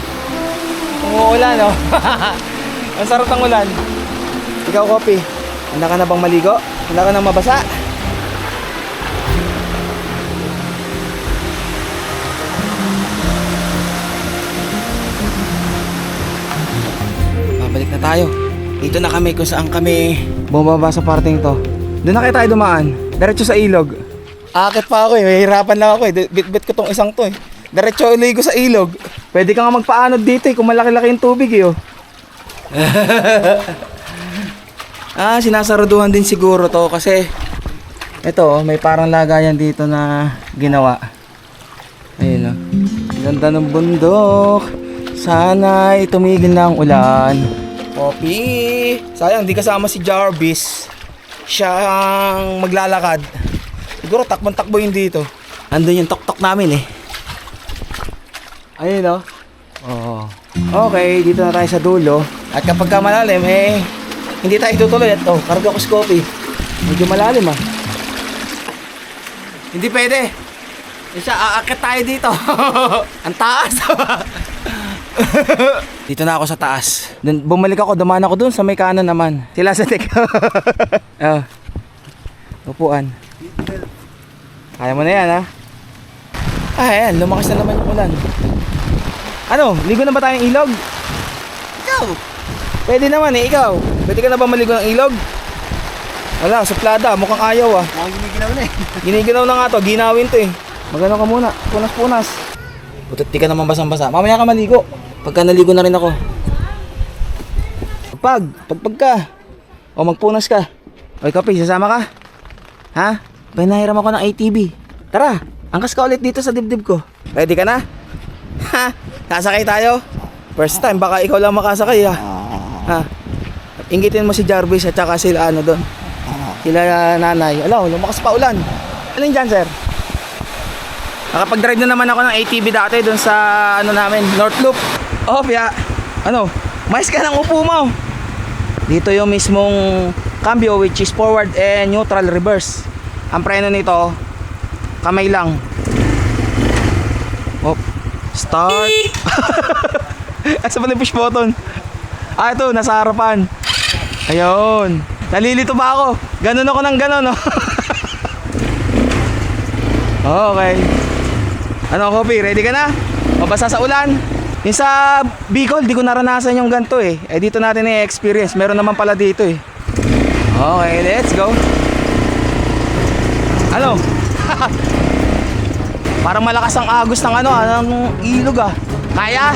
Umuulan oh. Ang sarap ng ulan. Ikaw, Kopi, handa ka na bang maligo? Handa ka na mabasa? Babalik na tayo. Dito na kami kung saan kami bumaba sa parting to. Doon na kayo tayo dumaan. Diretso sa ilog. Akit pa ako mahihirapan lang ako bit-bit ko tong isang to Diretso uligo sa ilog. Pwede ka nga magpaanod dito kung malaki-laki yung tubig oh. Sinasaraduhan din siguro to kasi ito may parang lagayan dito na ginawa. Ayun oh. Ganda ng bundok. Sana'y tumigil na ang ulan. Kopi. Sayang di kasama si Jarvis. Siya ang maglalakad. Siguro takbong-takbo yun dito. Andun yung tok-tok namin Ayun oh. Okay, dito na tayo sa dulo. At kapag ka malalim hindi tayo tutuloy. At karga ko si Kopi. Medyo malalim Hindi pwede. Aakit tayo dito. Ang taas. Dito na ako sa taas. Bumalik ako, dumaan ako dun sa may kanan naman. Sila sa tek. Upuan. Kaya mo na yan ayan, lumakas na naman yung ulan. Ano, ligo na ba tayong ilog? Ikaw! Pwede naman ikaw. Pwede ka na ba maligo ng ilog? Wala, suplada, mukhang ayaw Giniginaw na Giniginaw na nga to, ginawin to Magano ka muna, punas-punas. Putot di ka naman basang-basa. Mamaya ka maligo. Pagka naligo na rin ako. Pagpag ka. Magpunas ka. Oy, Kopi, sasama ka? Ha? Pinahiram ako ng ATV. Tara, angkas ka ulit dito sa dibdib ko. Ready ka na? Ha? Sasakay tayo? First time, baka ikaw lang makasakay ha? Inggitin mo si Jarvis at saka sila doon. Sila nanay. Lumakas pa ulan. Alin dyan, sir? Nakapag-drive na naman ako ng ATV dati doon sa namin, North Loop. Pia. Mais ka ng upo mo. Dito yung mismong cambio which is forward and neutral reverse. Ang preno nito, kamay lang. Start. Asa pa yung push button? Ito, nasa harapan. Ayun. Nalilito ba ako? Ganon ako ng ganon Okay. Kopi, ready ka na? Mabasa sa ulan? Yung sa Bicol, di ko naranasan yung ganito dito natin i-experience. Meron naman pala dito Okay, let's go. Parang malakas ang agos ng ng ilog Kaya?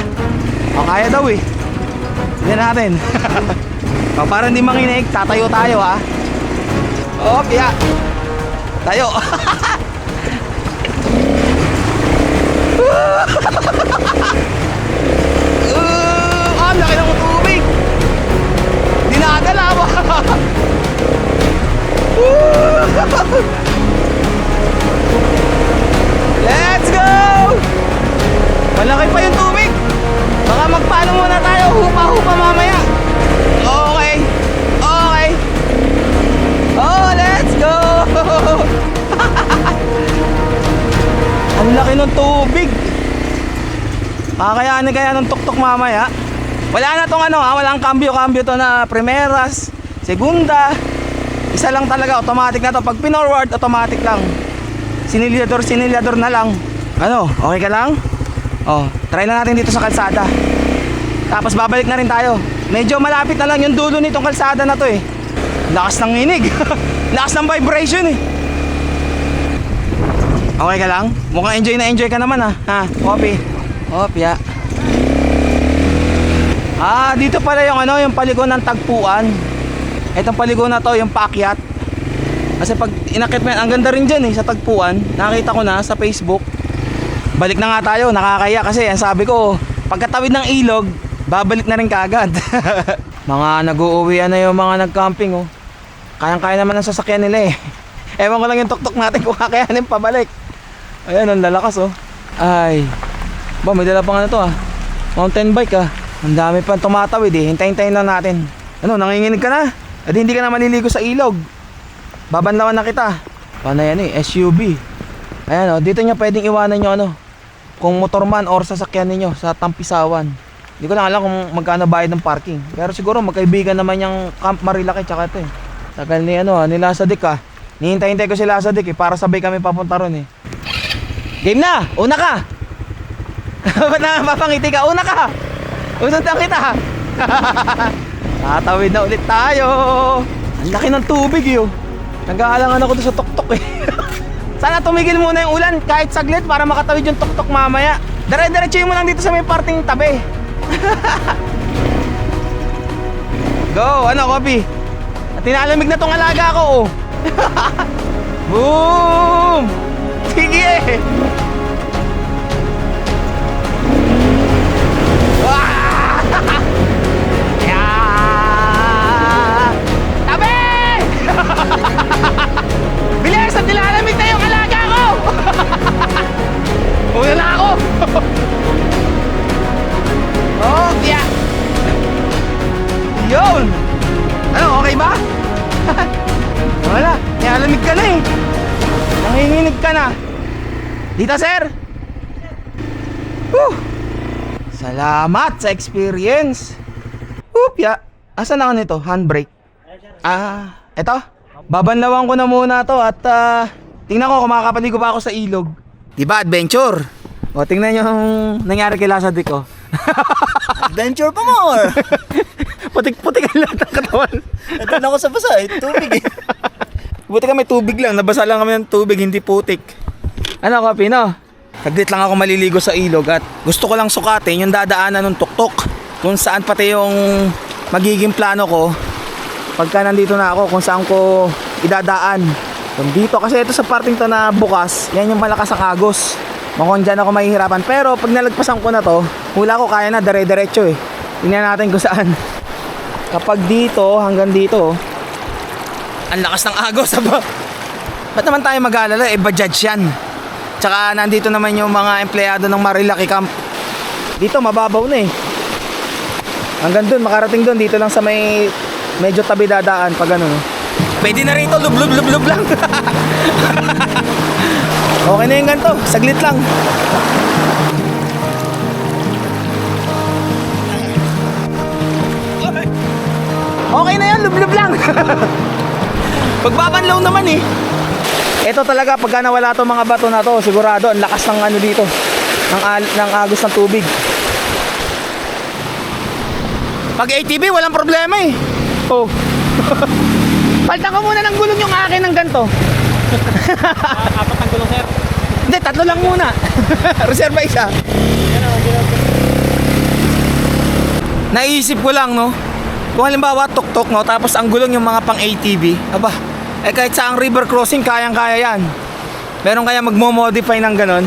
Kaya daw Hindi natin. Para hindi manginig, tatayo tayo Pia. Tayo. Laki ng tubig. Dinadala Let's go! Malaki pa yung tubig. Baka magpaano muna tayo. Hupa-hupa mamaya. Okay. Let's go! Kakayanin kaya ng tuktok mamaya. Wala na tong ano ha, walang cambio-cambio to na primeras, segunda. Isa lang talaga, automatic na to. Pag pinorward, automatic lang. Sinilyador na lang. Ano, okay ka lang? Oh, try na natin dito sa kalsada. Tapos babalik na rin tayo. Medyo malapit na lang yung dulo nitong kalsada na to eh. Lakas ng inig. Lakas ng vibration eh. Okay ka lang? Mukhang enjoy ka naman ah. Ha, copy. Opya. Dito pala yung ano, yung paligo ng Tagpuan. Itong paligo na to, yung paakyat. Kasi pag inakit mo yan, ang ganda rin dyan eh, sa Tagpuan. Nakita ko na sa Facebook. Balik na nga tayo, nakakaya kasi ang sabi ko, pagkatawid ng ilog, babalik na rin kaagad. Mga nag-uuwian na yung mga nag-camping oh. Kayang-kaya naman ang sasakyan nila eh. Ewan ko lang yung tuktok natin kung kakayanin pabalik. Ayan, ang lalakas oh. Ay. Ba, may dala pang ano to ah. Mountain bike ah. Ang dami pang tumatawid eh. Hintayin-tayin lang natin. Ano, nanginginig ka na? At hindi ka na maliligo sa ilog. Babanlawan na kita. Paano yan eh, SUV. Ayan oh, dito nyo pwedeng iwanan nyo ano. Kung motorman or sasakyan ninyo sa Tampisawan. Hindi ko lang alam kung magkano bayad ng parking. Pero siguro magkaibigan naman yung Camp Marilaki tsaka ito eh. Tagal ni ano, ni Lasadik ah. Nihintay-hintay ko si Lasadik eh, para sabay kami papunta ron eh. Game na! Una ka! Ba't na papangiti ka? Una ka! Usuntan kita! Tatawid na ulit tayo! Ang laki ng tubig eh oh. Nag-aalangan ako doon sa tuktok eh. Sana tumigil muna yung ulan kahit saglit para makatawid yung tuktok mamaya. Dire-diretsuhin mo lang dito sa may parting tabi. Go! Ano, Kopi? At tinalamig na tong alaga ko oh. Boom! Sige! Wah! Yeah! Tabi! Bilis! At nilalamig na yung alaga ko! Una na ako! Oh, yeah! Yun! Ano, okay ba? Wala, nilalamig ka na eh. Nanginginig ka na. Dito, sir! Whew! Salamat sa experience. Upya. Asan ako nito? Handbrake. Eto. Babanlawan ko na muna to at tingnan ko kung makakapaligo pa ako sa ilog. Diba adventure? O tingnan nyo yung nangyari kay Lasadik ko. Adventure pa more! Putik-putik ang lahat ng katawan. Ito na ako sa basa, tubig eh. Buti ka may tubig lang. Nabasa lang kami ng tubig, hindi putik. Ano ka, Pino? Saglit lang ako maliligo sa ilog at gusto ko lang sukatin yung dadaanan ng tuktok. Kung saan pati yung magiging plano ko pagka nandito na ako, kung saan ko idadaan. Kung dito, kasi ito sa parting to na bukas, yan yung malakas ang agos. Mukhang dyan ako mahihirapan. Pero pag nalagpasan ko na to, hula ko kaya na dire-diretso eh. Tingnan natin kung saan. Kapag dito, hanggang dito, ang lakas ng agos. Ba't naman tayo mag-aalala? Bajaj yan. Tsaka nandito naman yung mga empleyado ng Marilaki Camp. Dito mababaw na eh. Hanggang dun, makarating dun. Dito lang sa may medyo tabi dadaan pag ano. Pwede na rito, lub lang. Okay na yung ganito, saglit lang. Okay na yan, lub lang. Pagbabanlaw naman eh. Ito talaga pagka nawala to mga bato na to, sigurado ang lakas ng ano dito, ng agos ng tubig. Pag ATV walang problema eh. Oh. Paltan ko muna ng gulong yung akin ng ganto. Apat ang gulong, sir. Hindi, 3 lang muna. Reserva isa. Naisip ko lang no, kung halimbawa tuktok no, tapos ang gulong yung mga pang ATV, aba, kahit sa ang river crossing kayang-kaya yan. Meron kaya magmo-modify ng ganon.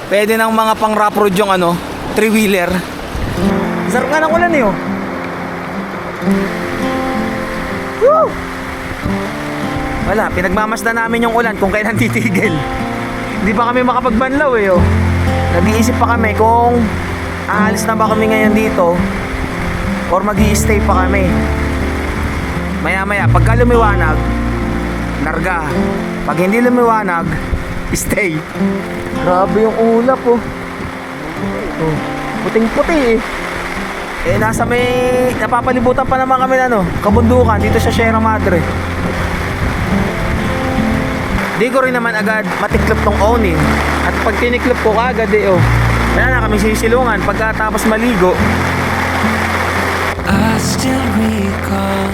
Pwede ng mga pang rough road yung ano, 3-wheeler. Sarap nga ng ulan eh oh. Woo! Wala, pinagmamasdan namin yung ulan kung kailan titigil. Hindi pa kami makapagbanlaw eh oh. Nag-iisip pa kami kung aalis na ba kami ngayon dito or mag-i-stay pa kami. Maya-maya, pagka lumiwanag, larga. Pag hindi lumiwanag, stay. Grabe yung ulap oh. Puting-puti eh. Eh, nasa may... Napapalibutan pa naman kami ng kabundukan dito sa Sierra Madre. Di ko rin naman agad matiklop tong awning. At pag tiniklop ko kagad wala na kami sisilungan pagkatapos maligo. I still recall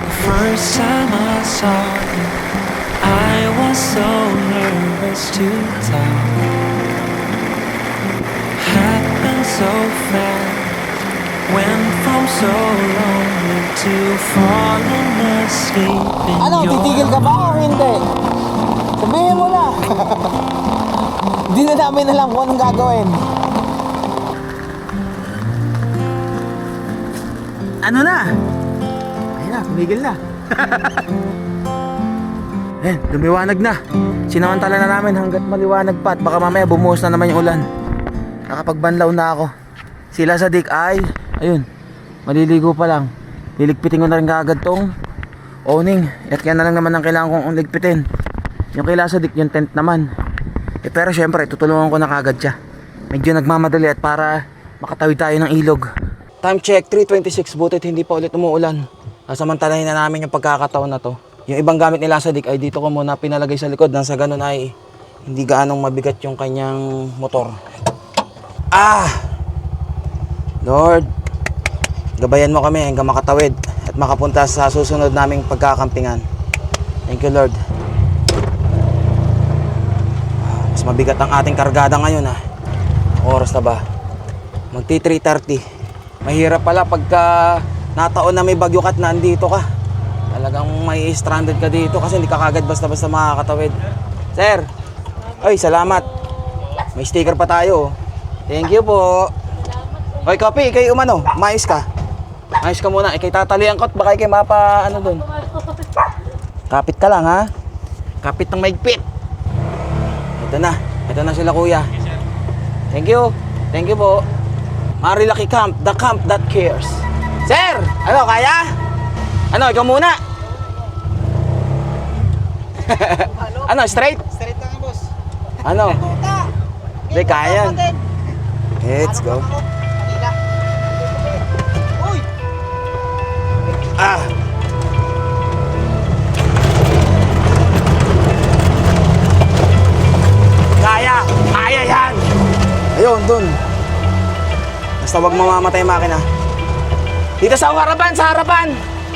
the first time I saw you. I was so nervous to talk. Happened so fast. Went from so lonely to falling asleep in Ano, your titigil ka ba o hindi? Sabihin mo na. Hindi na namin alam kung anong gagawin. Ano na? Ayun na, tumigil na. Eh, lumiwanag na. Sinamantala na namin hanggat maliwanag pa at baka mamaya bumuhos na naman yung ulan. Nakapagbanlaw na ako. Sila sa dik ay, ayun, maliligo pa lang. Liligpitin ko na rin kaagad tong awning. At kaya na lang naman ang kailangan kong ligpitin. Yung kila sa dik, yung tent naman. Eh pero syempre, tutulungan ko na kaagad siya. Medyo nagmamadali at para makatawid tayo ng ilog. Time check, 3:26, butit hindi pa ulit umuulan. Sasamantalahin na namin yung pagkakataon na to. Yung ibang gamit nila sa dik ay dito ko muna pinalagay sa likod nang sa ganun ay hindi gaanong mabigat yung kanyang motor. Lord, gabayan mo kami hanggang makatawid at makapunta sa susunod naming pagkakampingan. Thank you, Lord. Mas mabigat ang ating kargada ngayon Oras na ba? Magti 3:30. Mahirap pala pagka nataon na may bagyo ka at nandito ka. Talagang may stranded ka dito kasi hindi ka kagad basta-basta makakatawid. Sir! Ay, salamat. May sticker pa tayo. Thank you po. Hoy, Kopi, ikay mais ka. Mais ka muna, ikay tatalian ko at baka ikay mapa, dun. Kapit ka lang, ha? Kapit ng maigpit. Ito na sila kuya. Thank you po. Marilaki Camp, the camp that cares. Sir, kaya? Ikaw muna? Straight? Straight lang boss. Hindi, kaya. Let's go. Kaya yan. Ayun, dun. Basta wag mamamatay yung makina. Dito sa harapan.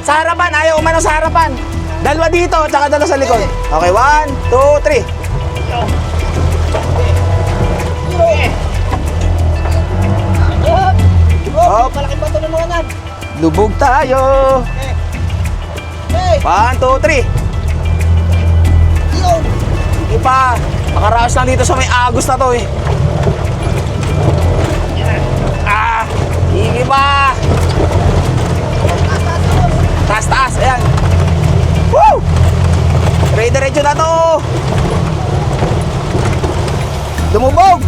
Sa harapan, ayaw umano sa harapan. Dalawa dito, tsaka dalawa sa likod. Okay, 1, 2, 3. Hop. Malaking bato na naman. Lubog tayo. 1, 2, 3. Sige pa. Makaraos lang dito sa may agos na to Sige pa. Taas. Ayan. Woo! Diretso na to. Lumubog.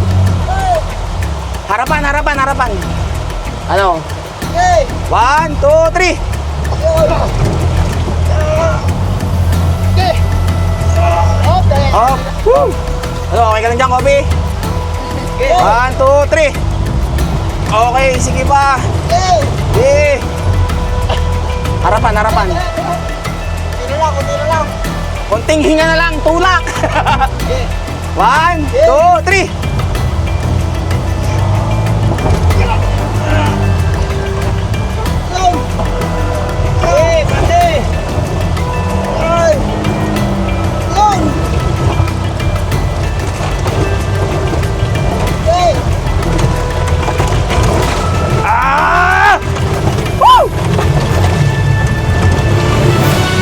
Harapan. 1, 2, 3. Woo! Okay ka lang dyan, Kobe? 1, 2, 3. Okay, sige pa. Okay. Harapan. Tira lang. Konting hinga na lang, tulak. 1, 2, 3.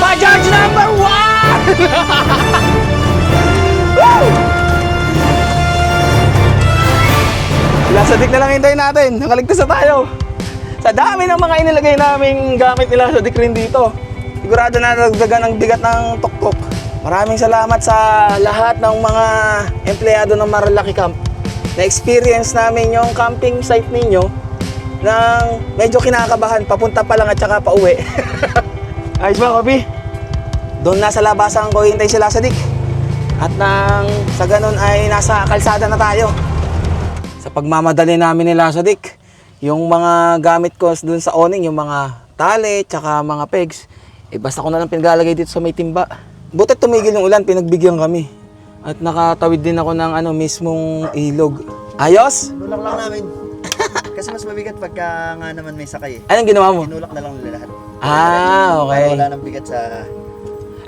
Bajaj number 1! Ilasadik na lang hintayin natin. Nakaligtas na tayo. Sa dami ng mga inilagay naming gamit nila sa rin dito. Sigurado na nagdagan ang bigat ng tuktok. Maraming salamat sa lahat ng mga empleyado ng Marilaki Camp. Na-experience namin yung camping site ninyo nang medyo kinakabahan. Papunta pa lang at saka pa uwi. Ayos ba, Kobe? Doon nasa labasan ko hintay sila sa dik. At nang sa ganun ay nasa kalsada na tayo. Sa pagmamadali namin nila sa Dick, yung mga gamit ko dun sa awning, yung mga tali, tsaka mga pegs, basta ko na lang pinagalagay dito sa may timba. Buti tumigil yung ulan, pinagbigyan kami. At nakatawid din ako ng mismong ilog. Ayos? Tinulak lang namin. Kasi mas mabigat pagka nga naman may sakay eh. Anong ginawa mo? Tinulak na lang nila lahat. Okay. Para wala nang bigat sa...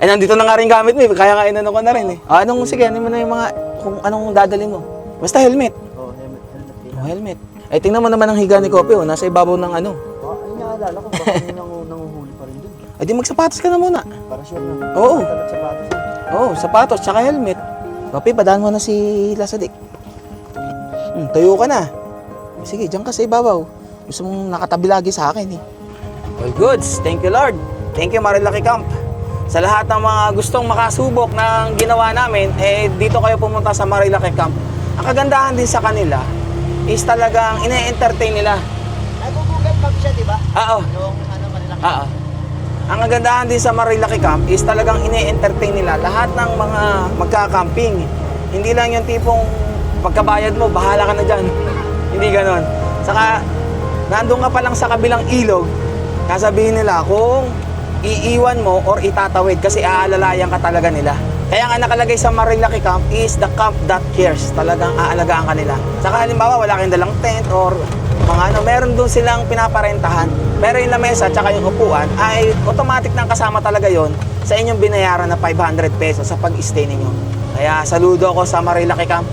Nandito na nga rin gamit mo kaya nga inano ko na rin eh. Sige, ano mo na yung mga, kung anong dadalhin mo. Basta helmet. Oh, helmet. Helmet. Tingnan mo naman ang higa ni Kopi, nasa ibabaw ng ano. Ayun nga alala ko, baka may nanguhuli pa rin dun. Di magsapatos ka na muna. Para sure na. Oo. Talag sapatos. Sapatos, tsaka helmet. Kopi, padaan mo na si Lasadik. Tayo ka na. Sige, diyan ka sa ibabaw. Gusto mong nakatabi lagi sa akin eh. All goods. Thank you, Lord. Thank you, Marilaki Camp. Sa lahat ng mga gustong makasubok ng ginawa namin, dito kayo pumunta sa Marilaki Camp. Ang kagandahan din sa kanila is talagang ine-entertain nila. Nag-google map siya, di ba? Oo. Yung malaki. Oo. Ang kagandahan din sa Marilaki Camp is talagang ine-entertain nila lahat ng mga magka-camping. Hindi lang yung tipong pagkabayad mo, bahala ka na dyan. Hindi ganon. Saka, nandun ka pa lang sa kabilang ilog, kasabihin nila kung iiwan mo or itatawid kasi aalalayan ka talaga nila. Kaya nga nakalagay sa Marilaki Camp is the camp that cares. Talagang aalagaan ka nila. Saka halimbawa, wala kayong dalang tent or mga meron doon silang pinaparentahan. Pero yung lamesa at yung upuan ay automatic nang kasama talaga yon sa inyong binayaran na 500 pesos sa pag-stay ninyo. Kaya saludo ako sa Marilaki Camp.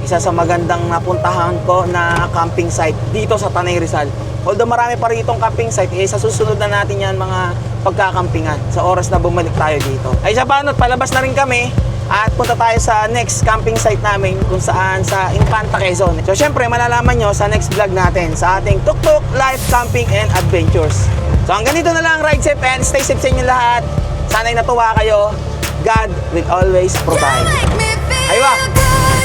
Isa sa magandang napuntahan ko na camping site dito sa Tanay Rizal. Although marami pa rin itong camping site, sa susunod na natin yan mga pagkakampingan sa oras na bumalik tayo dito. Ay sa paano't palabas na rin kami at punta tayo sa next camping site namin kung saan sa Infanta, Quezon. So syempre malalaman nyo sa next vlog natin sa ating Tuk Tuk Life Camping and Adventures. So hanggang dito na lang, ride safe and stay safe sa inyo lahat. Sana'y natuwa kayo. God will always provide. Make me feel Aywa! good.